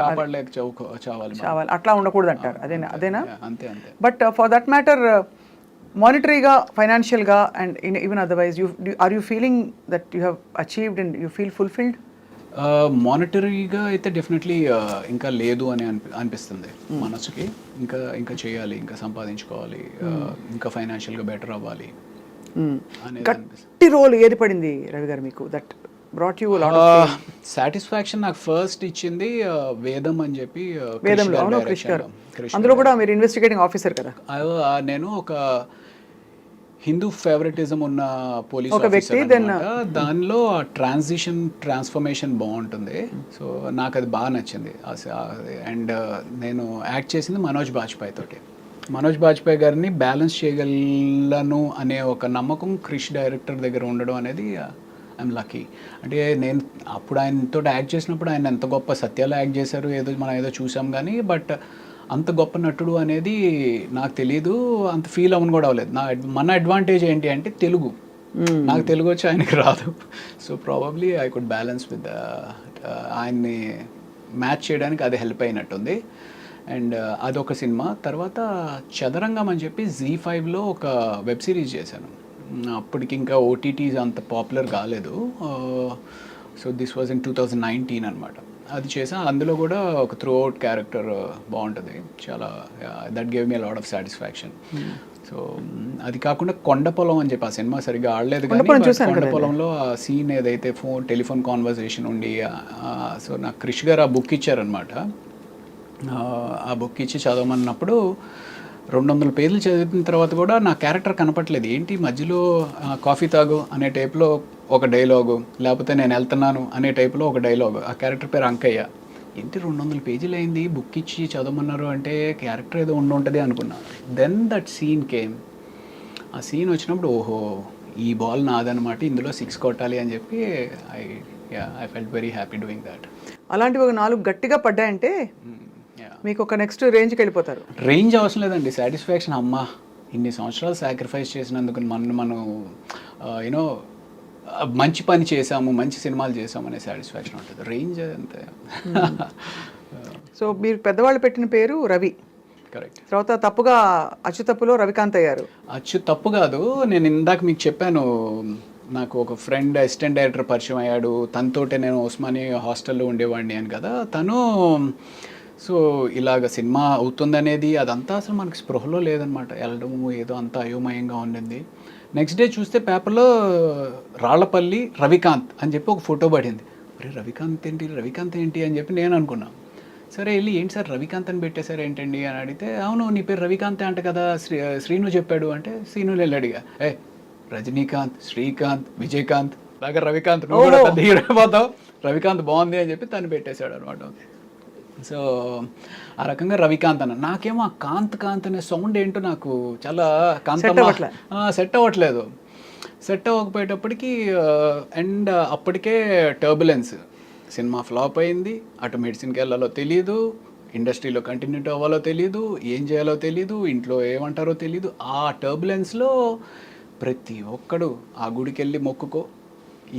[SPEAKER 3] చావాలి అట్లా ఉండకూడదు అంటారు. అదేనా?
[SPEAKER 1] అంతే.
[SPEAKER 3] బట్ ఫర్ దట్ మ్యాటర్ మానిటరీగా, ఫైనాన్షియల్గా and even otherwise are you feeling that you have achieved and you feel fulfilled?
[SPEAKER 1] మానిటరీగా అయితే డెఫినెట్లీ ఇంకా లేదు అని అనిపిస్తుంది మనసుకి. ఇంకా చేయాలి, ఇంకా సంపాదించుకోవాలి, ఇంకా ఫైనాన్షియల్గా బెటర్ అవ్వాలి అనేది అనిపిస్తుంది.
[SPEAKER 3] గట్టి రోల్ ఏది పడింది రవి గారు మీకు that brought you lot of
[SPEAKER 1] satisfaction? నాకు ఫస్ట్ ఇచ్చింది వేదం అని చెప్పి.
[SPEAKER 3] వేదంలో, అవును, క్రిష్ గారు. అందులో కూడా మీరు ఇన్వెస్టిగేటింగ్ ఆఫీసర్ కదా.
[SPEAKER 1] నేను ఒక హిందూ ఫేవరెటిజం ఉన్న పోలీస్
[SPEAKER 3] ఒక వ్యక్తి.
[SPEAKER 1] దానిలో ట్రాన్స్ఫర్మేషన్ బాగుంటుంది. సో నాకు అది బాగా నచ్చింది. అండ్ నేను యాక్ట్ చేసింది మనోజ్ బాజ్పేయి తోటి. మనోజ్ బాజ్పేయి గారిని బ్యాలెన్స్ చేయగలను అనే ఒక నమ్మకం క్రిష్ డైరెక్టర్ దగ్గర ఉండడం అనేది ఐఎమ్ లక్కీ. అంటే నేను అప్పుడు ఆయనతో యాక్ట్ చేసినప్పుడు ఆయన ఎంత గొప్ప సత్యాలు యాక్ట్ చేశారు మనం ఏదో చూసాం కానీ, బట్ అంత గొప్ప నటుడు అనేది నాకు తెలీదు, అంత ఫీల్ అవ్వను కూడా అవ్వలేదు. మన అడ్వాంటేజ్ ఏంటి అంటే తెలుగు. నాకు తెలుగు వచ్చి ఆయనకి రాదు. So probably I could balance with ఆయన్ని మ్యాచ్ చేయడానికి అది హెల్ప్ అయినట్టుంది. అండ్ అదొక సినిమా. తర్వాత చదరంగం అని చెప్పి Z5లో ఒక వెబ్ సిరీస్ చేశాను. అప్పటికి ఇంకా ఓటీటీస్ అంత పాపులర్ కాలేదు. సో దిస్ వాజ్ ఇన్ 2019 అనమాట. అది చేసా. అందులో కూడా ఒక త్రూ అవుట్ క్యారెక్టర్ బాగుంటుంది చాలా. That gave me lot of satisfaction. So అది కాకుండా కొండపొలం అని చెప్పి ఆ సినిమా సరిగ్గా ఆడలేదు కానీ కొండపొలంలో ఆ సీన్ ఏదైతే టెలిఫోన్ కాన్వర్సేషన్ ఉండి, సో నాకు క్రిష్ గారు ఆ బుక్ ఇచ్చారనమాట. ఆ బుక్ ఇచ్చి చదవమన్నప్పుడు 200 పేజీలు చదివిన తర్వాత కూడా నా క్యారెక్టర్ కనపట్లేదు. ఏంటి మధ్యలో కాఫీ తాగు అనే టైప్లో ఒక డైలాగు, లేకపోతే నేను వెళ్తున్నాను అనే టైప్లో ఒక డైలాగు. ఆ క్యారెక్టర్ పేరు అంకయ్య. ఏంటి 200 పేజీలు అయింది, బుక్ ఇచ్చి చదవమన్నారు అంటే క్యారెక్టర్ ఏదో ఉంటుంది అనుకున్నా. Then that scene came. ఆ సీన్ వచ్చినప్పుడు ఓహో ఈ బాల్ నాదనమాట, ఇందులో 6 కొట్టాలి అని చెప్పి I felt very happy doing that.
[SPEAKER 3] అలాంటివి ఒక 4 గట్టిగా పడ్డాయంటే మీకు ఒక నెక్స్ట్ రేంజ్కి వెళ్ళిపోతారు.
[SPEAKER 1] రేంజ్ అవసరం లేదండి, సాటిస్ఫాక్షన్. అమ్మా ఇన్ని సంవత్సరాలు సాక్రిఫైస్ చేసినందుకు మనం యూనో మంచి పని చేసాము, మంచి సినిమాలు చేసాము అనే సాటిస్ఫాక్షన్ ఉంటుంది. రేంజ్ అంతే.
[SPEAKER 3] సో మీరు పెద్దవాళ్ళు పెట్టిన పేరు రవి.
[SPEAKER 1] కరెక్ట్.
[SPEAKER 3] తర్వాత తప్పుగా అచ్చు తప్పులో రవికాంత్ అయ్యారు.
[SPEAKER 1] అచ్చు తప్పు కాదు, నేను ఇందాక మీకు చెప్పాను, నాకు ఒక ఫ్రెండ్ అసిస్టెంట్ డైరెక్టర్ పరిచయం అయ్యాడు. తనతోటే నేను ఉస్మానియా హాస్టల్లో ఉండేవాడిని అని కదా. తను సో ఇలాగ సినిమా అవుతుందనేది అదంతా అసలు మనకి స్పృహలో లేదనమాట. వెళ్ళడము ఏదో అంతా అయోమయంగా ఉండింది. నెక్స్ట్ డే చూస్తే పేపర్లో రాళ్లపల్లి రవికాంత్ అని చెప్పి ఒక ఫోటో పడింది. అరే రవికాంత్ ఏంటి అని చెప్పి నేను అనుకున్నాను. సరే వెళ్ళి ఏంటి సార్ రవికాంత్ అని పెట్టేశారు ఏంటండి అని అడిగితే, అవును నీ పేరు రవికాంత్ అంట కదా, శ్రీను చెప్పాడు అంటే, శ్రీను వెళ్ళి అడిగా, రజనీకాంత్, శ్రీకాంత్, విజయకాంత్ లాగా రవికాంత్ నువ్వు కూడా పెద్ద హీరో అయిపోతావు, రవికాంత్ బాగుంది అని చెప్పి తను పెట్టేశాడు అనమాట. సో ఆ రకంగా రవికాంత్ అన్న. నాకేమో ఆ కాంత్ అనే సౌండ్ ఏంటో నాకు చాలా సెట్ అవ్వట్లేదు. సెట్ అవ్వకపోయేటప్పటికి అండ్ అప్పటికే టర్బులెన్స్
[SPEAKER 2] సినిమా ఫ్లాప్ అయింది, అటు మెడిసిన్కి వెళ్ళాలో తెలియదు, ఇండస్ట్రీలో కంటిన్యూటీ అవ్వాలో తెలియదు, ఏం చేయాలో తెలియదు, ఇంట్లో ఏమంటారో తెలియదు. ఆ టర్బులెన్స్లో ప్రతి ఒక్కడు ఆ గుడికి వెళ్ళి మొక్కుకో,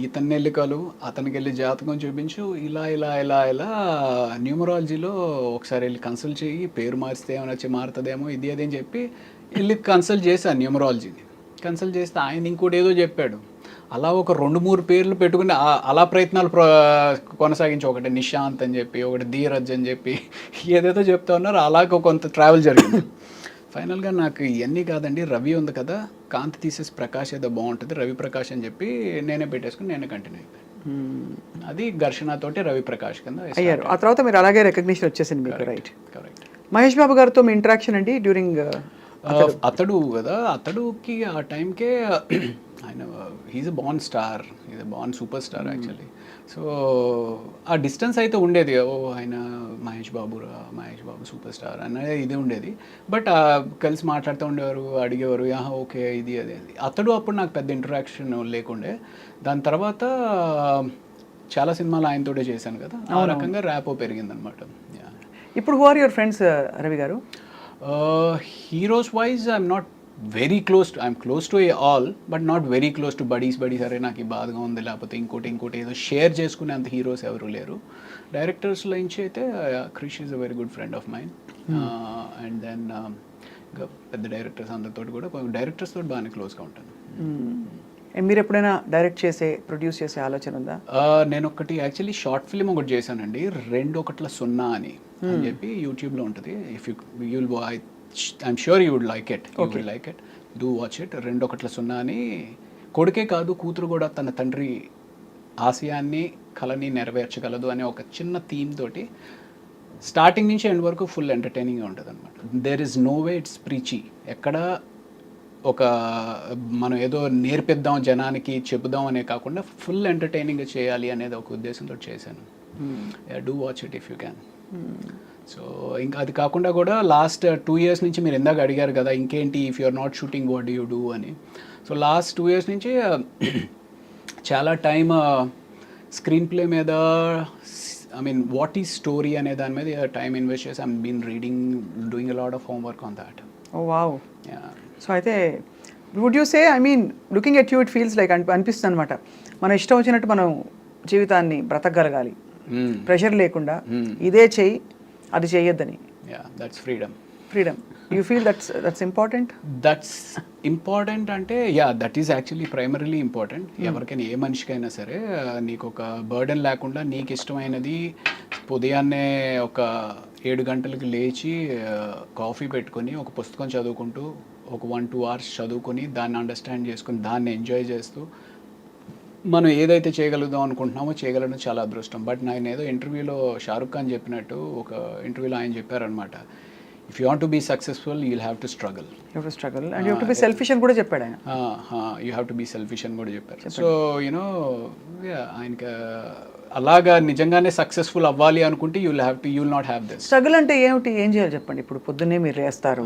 [SPEAKER 2] ఇతన్ని వెళ్ళి కలు, అతనికి వెళ్ళి జాతకం చూపించు, ఇలా ఇలా ఇలా ఇలా న్యూమరాలజీలో ఒకసారి వెళ్ళి కన్సల్ట్ చేయి, పేరు మారిస్తే ఏమైనా వచ్చి మారుతుందేమో ఇది అది అని చెప్పి వెళ్ళి కన్సల్ట్ చేశాను న్యూమరాలజీని. కన్సల్ట్ చేస్తే ఆయన ఇంకోటి ఏదో చెప్పాడు. అలా ఒక 2-3 పేర్లు పెట్టుకుని అలా ప్రయత్నాలు కొనసాగించి, ఒకటి నిశాంత్ అని చెప్పి, ఒకటి ధీరజ్ అని చెప్పి ఏదేదో చెప్తా ఉన్నారు. అలాగ కొంత ట్రావెల్ జరిగింది. ఫైనల్గా నాకు ఇవన్నీ కాదండి, రవి ఉంది కదా, కాంతి తీసేసి ప్రకాష్ ఏదో బాగుంటుంది, రవి ప్రకాష్ అని చెప్పి నేనే పెట్టేసుకుని నేనే కంటిన్యూ అయిపోయాను. అది ఘర్షణతోటి రవి ప్రకాష్ కింద
[SPEAKER 3] అయ్యారు. ఆ తర్వాత మీరు అలాగే రికగ్నిషన్ వచ్చేసింది మీకు. Right,
[SPEAKER 2] correct.
[SPEAKER 3] మహేష్ బాబు గారితో మీ ఇంటరాక్షన్ అండి డ్యూరింగ్
[SPEAKER 2] అతడు కదా, అతడుకి ఆ టైంకే ఆయన he's a born star, is a born superstar actually. So ఆ డిస్టెన్స్ అయితే ఉండేది, ఓ ఆయన మహేష్ బాబు సూపర్ స్టార్ అనేది ఇది ఉండేది. బట్ కలిసి మాట్లాడుతూ ఉండేవారు, అడిగేవారు ఓకే ఇది అది. అతడు అప్పుడు నాకు పెద్ద ఇంటరాక్షన్ లేకుండే. దాని తర్వాత చాలా సినిమాలు ఆయనతోటే చేశాను కదా, ఆ రకంగా ర్యాపో పెరిగిందనమాట.
[SPEAKER 3] ఇప్పుడు who are your friends Ravi garu?
[SPEAKER 2] Heroes wise I'm not very close to, I'm close to all but not very close to buddies. అరే నాకు ఈ బాధగా ఉంది, లేకపోతే ఇంకోటి ఏదో షేర్ చేసుకునే అంత హీరోస్ ఎవరు లేరు. డైరెక్టర్స్లో నుంచి అయితే Krish is a very good friend of mine. And then ఇంకా పెద్ద డైరెక్టర్స్ అందరితో కూడా, డైరెక్టర్స్ తోటి బాగానే క్లోజ్గా ఉంటాను.
[SPEAKER 3] మీరు ఎప్పుడైనా డైరెక్ట్ ప్రొడ్యూస్ చేసే ఆలోచన ఉందా?
[SPEAKER 2] నేను ఒకటి యాక్చువల్లీ షార్ట్ ఫిల్మ్ ఒకటి చేశానండి, 2-1-0 అని చెప్పి యూట్యూబ్లో ఉంటుంది. If you'll I'm sure you would like it, you will like it, do watch it. 2-1-0 అని, కొడుకే కాదు కూతురు కూడా తన తండ్రి ఆశయాన్ని కళని నెరవేర్చగలదు అనే ఒక చిన్న థీమ్ తోటి స్టార్టింగ్ నుంచి ఎండ్ వరకు ఫుల్ ఎంటర్టైనింగ్గా ఉంటుంది అనమాట. There is no way it's preachy. ఎక్కడ ఒక మనం ఏదో నేర్పిద్దాం జనానికి చెబుదాం అనే కాకుండా ఫుల్ ఎంటర్టైనింగ్గా చేయాలి అనేది ఒక ఉద్దేశంతో చేశాను. Do watch it if you can. So ఇంకా అది కాకుండా కూడా లాస్ట్ 2 years నుంచి మీరు ఇందాక అడిగారు కదా ఇంకేంటి, if you are not shooting what do you do అని. సో లాస్ట్ 2 years నుంచి చాలా టైమ్ స్క్రీన్ ప్లే మీద, I mean what is story అనే దాని మీద టైం ఇన్వెస్ట్ చేసి I'm been reading, doing a lot of homework on that.
[SPEAKER 3] Oh wow. So అయితే would you say, I mean looking at you it feels like అనిపిస్తుంది అనమాట, మన ఇష్టం వచ్చినట్టు మనం జీవితాన్ని బ్రతకగలగాలి, ప్రెషర్ లేకుండా, ఇదే చెయ్యి అది చేయొద్దని.
[SPEAKER 2] That's freedom.
[SPEAKER 3] You feel that's important?
[SPEAKER 2] That's important అంటే that is actually primarily important. ఎవరికైనా ఏ మనిషికైనా సరే నీకు ఒక బర్డెన్ లేకుండా నీకు ఇష్టమైనది ఉదయాన్నే ఒక 7 గంటలకు లేచి కాఫీ పెట్టుకొని ఒక పుస్తకం చదువుకుంటూ ఒక 1-2 hours చదువుకొని దాన్ని అండర్స్టాండ్ చేసుకుని దాన్ని ఎంజాయ్ చేస్తూ మనం ఏదైతే చేయగలుగుదాం అనుకుంటున్నామో చేయగలడం చాలా అదృష్టం. బట్ నేను ఏదో ఇంటర్వ్యూలో షారుఖ్ ఖాన్ చెప్పినట్టు, ఒక ఇంటర్వ్యూలో ఆయన చెప్పారనమాట, if you want to be successful you will have to struggle.
[SPEAKER 3] And you have to be selfish అని కూడా చెప్పాడు ఆయన.
[SPEAKER 2] You have to be selfish అని కూడా చెప్పారు. సో యూనో ఆయనకి అలాగా నిజంగానే సక్సెస్ఫుల్ అవ్వాలి అనుకుంటే you will not have this.
[SPEAKER 3] Struggle అంటే ఏమిటి, ఏం చేయాలి చెప్పండి? ఇప్పుడు పొద్దున్నే మీరు వేస్తారు,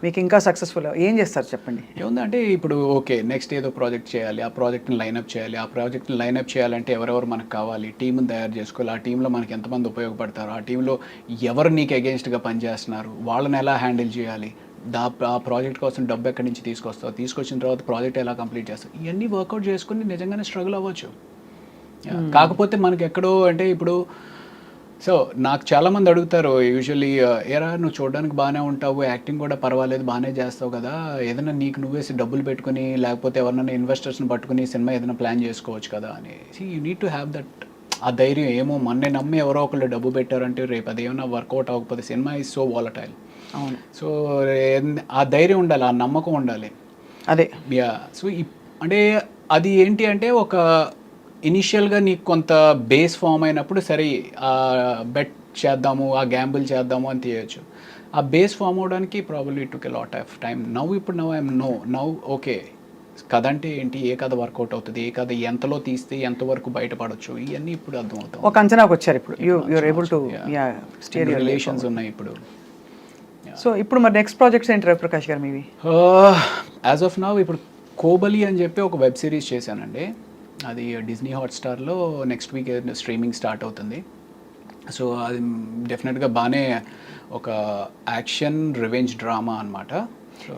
[SPEAKER 3] మీకు ఇంకా సక్సెస్ఫుల్ ఏం చేస్తారు చెప్పండి?
[SPEAKER 2] ఏముందంటే ఇప్పుడు ఓకే నెక్స్ట్ ఏదో ప్రాజెక్ట్ చేయాలి, ఆ ప్రాజెక్ట్ని లైనప్ చేయాలి, ఆ ప్రాజెక్ట్ని లైనప్ చేయాలంటే ఎవరెవరు మనకు కావాలి, టీంని తయారు చేసుకోవాలి, ఆ టీంలో మనకి ఎంతమంది ఉపయోగపడతారు, ఆ టీంలో ఎవరు నీకు అగెన్స్ట్గా పనిచేస్తున్నారు, వాళ్ళని ఎలా హ్యాండిల్ చేయాలి, ఆ ప్రాజెక్ట్ కోసం డబ్బు ఎక్కడి నుంచి తీసుకొస్తావు, తీసుకొచ్చిన తర్వాత ప్రాజెక్ట్ ఎలా కంప్లీట్ చేస్తావు, ఇవన్నీ వర్కౌట్ చేసుకుని నిజంగానే స్ట్రగుల్ అవ్వచ్చు. కాకపోతే మనకి ఎక్కడో అంటే ఇప్పుడు సో నాకు చాలామంది అడుగుతారు యూజువల్లీ, ఏరా నువ్వు చూడడానికి బాగానే ఉంటావు, యాక్టింగ్ కూడా పర్వాలేదు బాగానే చేస్తావు కదా, ఏదైనా నీకు నువ్వేసి డబ్బులు పెట్టుకుని లేకపోతే ఎవరినైనా ఇన్వెస్టర్స్ని పట్టుకుని సినిమా ఏదైనా ప్లాన్ చేసుకోవచ్చు కదా అని. You need to have that, ఆ ధైర్యం. ఏమో మొన్నే నమ్మి ఎవరో ఒకళ్ళు డబ్బు పెట్టారంటే రేపు అదేమన్నా వర్కౌట్ అవ్వకపోతే, సినిమా ఈజ్ సో వాలటైల్.
[SPEAKER 3] అవును.
[SPEAKER 2] సో ఆ ధైర్యం ఉండాలి, ఆ నమ్మకం ఉండాలి.
[SPEAKER 3] అదే
[SPEAKER 2] సో అంటే అది ఏంటి అంటే ఒక ఇనిషియల్గా నీకు కొంత బేస్ ఫామ్ అయినప్పుడు సరే బెట్ చేద్దాము, ఆ గ్యాంబుల్ చేద్దాము అని తీయచ్చు. ఆ బేస్ ఫామ్ అవడానికి probably took a lot of time. Now I'm now okay కథ అంటే ఏంటి, ఏ కథ వర్కౌట్ అవుతుంది, ఏ కథ ఎంతలో తీస్తే ఎంతవరకు బయటపడవచ్చు, ఇవన్నీ ఇప్పుడు అర్థమవుతాయి.
[SPEAKER 3] ఒక అంచనాకు వచ్చారు ఇప్పుడు. You're able to steer your
[SPEAKER 2] relations ఉన్నాయి ఇప్పుడు.
[SPEAKER 3] సో ఇప్పుడు మరి నెక్స్ట్ ప్రాజెక్ట్స్ ఏంటి రవి ప్రకాష్ గారు మీవి?
[SPEAKER 2] యాజ్ ఆఫ్ నౌ ఇప్పుడు కోబలి అని చెప్పి ఒక వెబ్ సిరీస్ చేశానండి.
[SPEAKER 1] అది డిజ్నీ హాట్స్టార్లో నెక్స్ట్ వీక్ స్ట్రీమింగ్ స్టార్ట్ అవుతుంది. సో అది డెఫినెట్గా బాగానే ఒక యాక్షన్ రివెంజ్ డ్రామా అనమాట.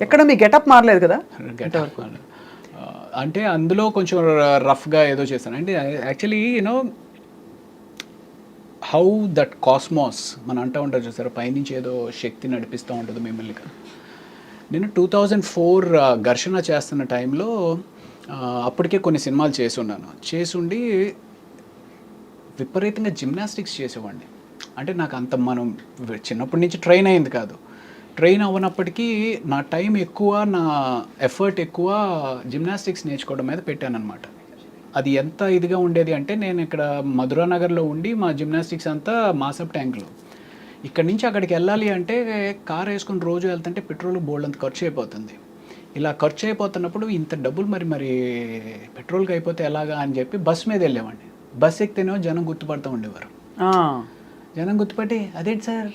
[SPEAKER 3] ఎక్కడ మీ గెటప్ మారలేదు కదా?
[SPEAKER 1] అంటే అందులో కొంచెం రఫ్గా ఏదో చేశాను అంటే actually you know how that cosmos మనం అంటూ ఉంటారు చూసారు, పైనుంచి ఏదో శక్తి నడిపిస్తూ ఉంటుంది మిమ్మల్ని. నేను 2004 ఘర్షణ చేస్తున్న టైంలో అప్పటికే కొన్ని సినిమాలు చేసుండి విపరీతంగా జిమ్నాస్టిక్స్ చేసేవాడిని. అంటే నాకు అంత మనం చిన్నప్పటి నుంచి ట్రైన్ అయింది కాదు, ట్రైన్ అవ్వనప్పటికీ నా టైం ఎక్కువ, నా ఎఫర్ట్ ఎక్కువ జిమ్నాస్టిక్స్ నేర్చుకోవడం మీద పెట్టాను అనమాట. అది ఎంత ఇదిగా ఉండేది అంటే నేను ఇక్కడ మధురానగర్లో ఉండి మా జిమ్నాస్టిక్స్ అంతా మాసప్ ట్యాంక్లో, ఇక్కడి నుంచి అక్కడికి వెళ్ళాలి అంటే కార్ వేసుకుని రోజు వెళ్తుంటే పెట్రోల్ బోల్డ్ అంత ఖర్చు అయిపోతుంది. ఇలా ఖర్చు అయిపోతున్నప్పుడు ఇంత డబ్బులు మరి పెట్రోల్కి అయిపోతే ఎలాగా అని చెప్పి బస్ మీద వెళ్ళేవాడిని. బస్ ఎక్కితేనేమో జనం గుర్తుపడుతూ ఉండేవారు. జనం గుర్తుపట్టి అదేంటి సార్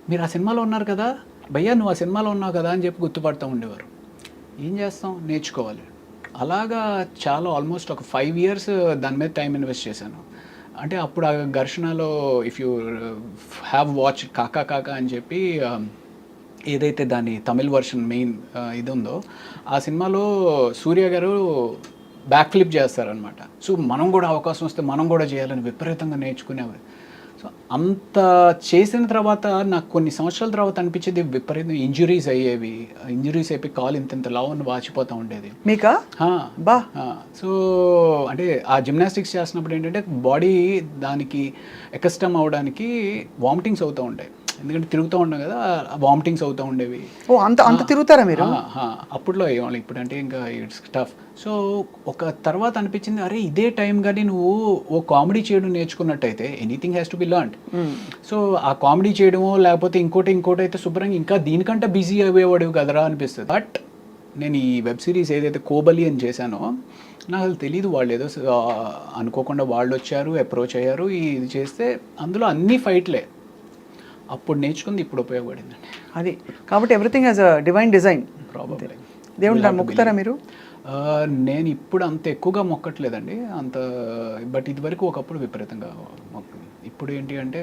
[SPEAKER 1] మీరు ఆ సినిమాలో ఉన్నారు కదా, భయ్యా నువ్వు ఆ సినిమాలో ఉన్నావు కదా అని చెప్పి గుర్తుపడుతూ ఉండేవారు. ఏం చేస్తాం, నేర్చుకోవాలి. అలాగా చాలా ఆల్మోస్ట్ ఒక 5 years దాని మీద టైం ఇన్వెస్ట్ చేశాను. అంటే అప్పుడు ఆ ఘర్షణలో ఇఫ్ యూ హ్యావ్ వాచ్ కాకా కాకా అని చెప్పి ఏదైతే దాని తమిళ్ వర్షన్ మెయిన్ ఇది ఉందో ఆ సినిమాలో సూర్య గారు బ్యాక్ ఫ్లిప్ చేస్తారనమాట. సో మనం కూడా అవకాశం వస్తే మనం కూడా చేయాలని విపరీతంగా నేర్చుకునేవారు. సో అంత చేసిన తర్వాత నాకు కొన్ని సంవత్సరాల తర్వాత అనిపించేది విపరీతం ఇంజురీస్ అయ్యేవి. ఇంజురీస్ అయిపోయి కాలు ఇంత లావుని వాచిపోతూ ఉండేది.
[SPEAKER 3] మీకా? బా.
[SPEAKER 1] సో అంటే ఆ జిమ్నాస్టిక్స్ చేస్తున్నప్పుడు ఏంటంటే బాడీ దానికి ఎకస్టమ్ అవడానికి వామిటింగ్స్ అవుతూ ఉంటాయి. ఎందుకంటే తిరుగుతూ ఉంటాం కదా, వామిటింగ్స్ అవుతూ ఉండేవి.
[SPEAKER 3] ఓ అంత తిరుగుతారా మీరు?
[SPEAKER 1] అప్పట్లో అయ్యేవాళ్ళు, ఇప్పుడంటే ఇంకా ఇట్స్ టఫ్. సో ఒక తర్వాత అనిపించింది అరే ఇదే టైం కానీ నువ్వు ఓ కామెడీ చేయడం నేర్చుకున్నట్టయితే anything has to be learned. So ఆ కామెడీ చేయడమో లేకపోతే ఇంకోటి అయితే శుభ్రంగా ఇంకా దీనికంటే బిజీ అయ్యేవాడు కదరా అనిపిస్తుంది. బట్ నేను ఈ వెబ్ సిరీస్ ఏదైతే కోబలి అని చేశానో నాకు అసలు తెలీదు, వాళ్ళు ఏదో అనుకోకుండా వాళ్ళు వచ్చారు, అప్రోచ్ అయ్యారు, ఇది చేస్తే అందులో అన్ని ఫైట్లే. అప్పుడు నేర్చుకుంది ఇప్పుడు ఉపయోగపడిందండి.
[SPEAKER 3] అది కాబట్టి everything has a divine design.
[SPEAKER 1] Probably.
[SPEAKER 3] దేవుడు మొక్కుతారా మీరు?
[SPEAKER 1] నేను ఇప్పుడు అంత ఎక్కువగా మొక్కట్లేదండి అంత, బట్ ఇదివరకు ఒకప్పుడు విపరీతంగా మొక్కింది. ఇప్పుడు ఏంటి అంటే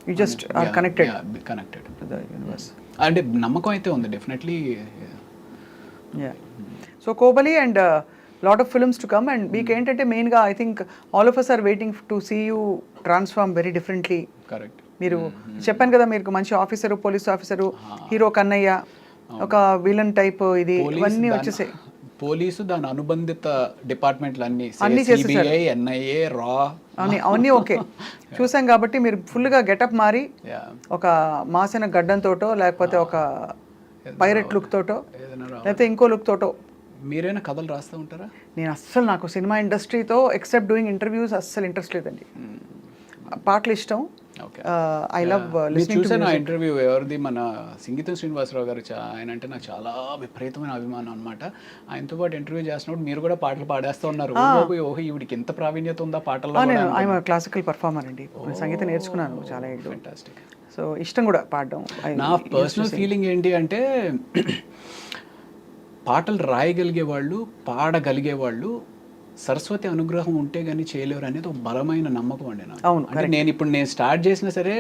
[SPEAKER 3] you just are connected
[SPEAKER 1] to the universe. అంటే నమ్మకం అయితే ఉంది definitely.
[SPEAKER 3] So Kobali and lot of films to come. And మీకు ఏంటంటే మెయిన్గా I think all of us are waiting to see you transform very differently.
[SPEAKER 1] Correct.
[SPEAKER 3] మీరు చెప్పాను కదా మీరు మంచి officer, police officer, hero Kannayya, ఒక విలన్ టైప్, ఇది ఇవన్నీ వచ్చేసాయి.
[SPEAKER 1] పోలీసు దాని అనుబంధిత డిపార్ట్మెంట్లు
[SPEAKER 3] అన్నీ చేసేసారు.
[SPEAKER 1] ఎన్ఐఏ, రా
[SPEAKER 3] అవన్నీ ఓకే చూసాం. కాబట్టి మీరు ఫుల్గా గెటప్ మారి ఒక మాసిన గడ్డంతోటో లేకపోతే ఒక పైరెట్ లుక్ తోటో లేకపోతే ఇంకో లుక్ తోటో.
[SPEAKER 1] మీరైనా కథలు రాస్తూ ఉంటారా?
[SPEAKER 3] నేను అస్సలు, నాకు సినిమా ఇండస్ట్రీతో ఎక్సెప్ట్ డూయింగ్ ఇంటర్వ్యూస్ అస్సలు ఇంట్రెస్ట్ లేదండి. పాటలు ఇష్టం. I love listening to music.
[SPEAKER 1] Interview ఎవరిది, మన సంగీతం శ్రీనివాసరావు గారు, ఆయన అంటే నాకు చాలా విపరీతమైన అభిమానం అనమాట. ఆయనతో పాటు ఇంటర్వ్యూ చేసినప్పుడు మీరు కూడా పాటలు పాడేస్తూ ఉన్నారు. ఓహో ఈవిడికి ఎంత ప్రావీణ్యత ఉందా పాటల్లో.
[SPEAKER 3] ఆయన క్లాసికల్ పర్ఫార్మర్ అండి, సంగీతం నేర్చుకున్నాను చాలా ఏళ్ళు.
[SPEAKER 1] ఫెంటాస్టిక్.
[SPEAKER 3] సో ఇష్టం కూడా పాడడం.
[SPEAKER 1] నా పర్సనల్ ఫీలింగ్ ఏంటి అంటే పాటలు రాయగలిగే వాళ్ళు, పాడగలిగే వాళ్ళు సరస్వతి అనుగ్రహం ఉంటే కానీ చేయలేరు అనేది ఒక బలమైన నమ్మకం అండి నాకు.
[SPEAKER 3] అవును.
[SPEAKER 1] అంటే నేను స్టార్ట్ చేసినా సరే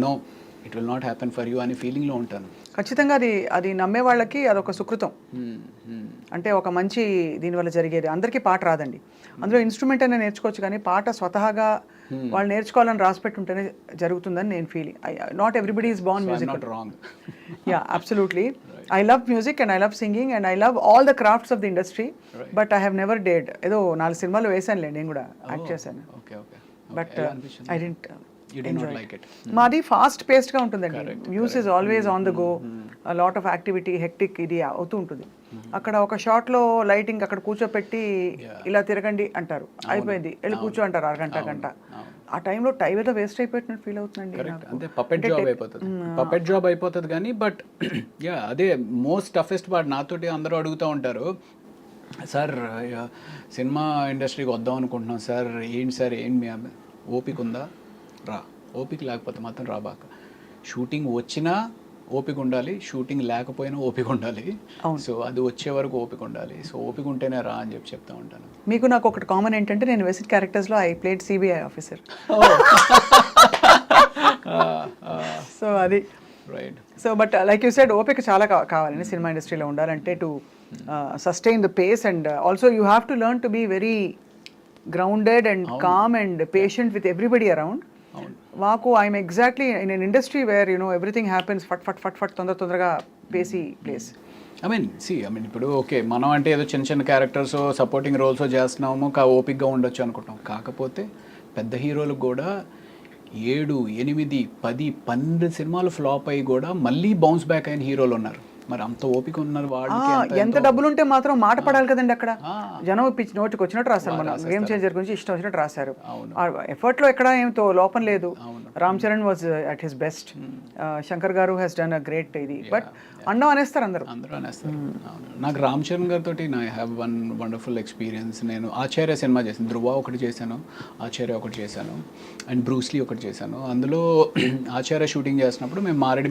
[SPEAKER 1] no it will not happen for you అనే ఫీలింగ్లో ఉంటాను.
[SPEAKER 3] ఖచ్చితంగా అది నమ్మే వాళ్ళకి అదొక సుకృతం. అంటే ఒక మంచి దీనివల్ల జరిగేది. అందరికీ పాట రాదండి, అందులో ఇన్స్ట్రుమెంట్ అయినా నేర్చుకోవచ్చు, కానీ పాట స్వతహాగా వాళ్ళు నేర్చుకోవాలని రాసిపెట్టుంటేనే జరుగుతుందని నేను feeling. Not everybody is born music. Yeah, absolutely. I love music and I love singing and I love all the crafts of the industry, but I have never dared. ఏదో 4 సినిమాలు వేసాను, నేను కూడా యాక్ట్ చేశాను. But I didn't
[SPEAKER 1] like it.
[SPEAKER 3] మాది fast పేస్డ్గా ఉంటుందండి. News is always on the go, lot of activity, hectic ఇది అవుతూ ఉంటుంది. అక్కడ ఒక షాట్లో లైటింగ్ అక్కడ కూర్చోపెట్టి ఇలా తిరగండి అంటారు, అయిపోయింది, వెళ్ళి కూర్చో అంటారు గంట. ఆ టైంలో టైం ఏదో వేస్ట్ అయిపోయినట్టు ఫీల్ అవుతుందండి.
[SPEAKER 1] అంటే పపెట్ జాబ్ అయిపోతుంది కానీ బట్ యా అదే మోస్ట్ టఫెస్ట్ పార్ట్. నాతోటి అందరూ అడుగుతూ ఉంటారు, సార్ సినిమా ఇండస్ట్రీకి వద్దాం అనుకుంటున్నాం సార్, ఏంటి సార్ మీ ఓపిక ఉందా? రా, ఓపిక లేకపోతే మాత్రం రాబాక. షూటింగ్ వచ్చినా ఓపిక ఉండాలి, షూటింగ్ లేకపోయినా ఓపిక ఉండాలి. సో అది వచ్చే వరకు ఓపిక ఉండాలి. సో ఓపిక ఉంటేనే రా అని చెప్తా ఉంటాను.
[SPEAKER 3] మీకు నాకు ఒకటి కామన్ ఏంటంటే నేను వెసిట్ క్యారెక్టర్స్లో I played CBI officer. So అది
[SPEAKER 1] right.
[SPEAKER 3] So but like you said ఓపిక చాలా కావాలండి సినిమా ఇండస్ట్రీలో ఉండాలంటే to sustain the pace and also you have to learn to be very grounded and calm and patient with everybody around. మాకు I'm exactly in an industry where you know everything happens ఫట్ ఫట్ ఫట్ ఫట్ తొందరగా pacy place.
[SPEAKER 1] I mean ఇప్పుడు okay మనం అంటే ఏదో చిన్న చిన్న క్యారెక్టర్స్ సపోర్టింగ్ రోల్స్ చేస్తున్నాము, ఓపిక్గా ఉండొచ్చు అనుకుంటాం. కాకపోతే పెద్ద హీరోలకు కూడా 7, 8, 10, 12 సినిమాలు ఫ్లాప్ అయ్యి కూడా మళ్ళీ బౌన్స్ బ్యాక్ అయిన హీరోలు ఉన్నారు. మరి అంత ఓపిక ఉన్నారు వాళ్ళకి.
[SPEAKER 3] ఎంత డబ్బులు ఉంటే మాత్రం మాట పడాలి కదండి అక్కడ. జనం పిచ్చి నోటికి వచ్చినట్టు రాస్తారు, మన గేమ్ చేంజర్ గురించి ఇష్టం వచ్చినట్టు రాశారు. ఎఫర్ట్ లో ఎక్కడ ఏమితో లోపం లేదు. Ram Charan was at his best. Shankar గారు హ్యాస్ డన్ అ గ్రేట్ ఇది. బట్ అండం అనేస్తారు అందరూ
[SPEAKER 1] అనేస్తారు. నాకు రామ్ చరణ్ గారితో I have one wonderful experience. నేను ఆచార్య సినిమా చేశాను, ధృవ ఒకటి చేశాను, ఆచార్య ఒకటి చేశాను, అండ్ బ్రూస్లీ ఒకటి చేశాను. అందులో ఆచార్య షూటింగ్ చేసినప్పుడు మేము మారేడు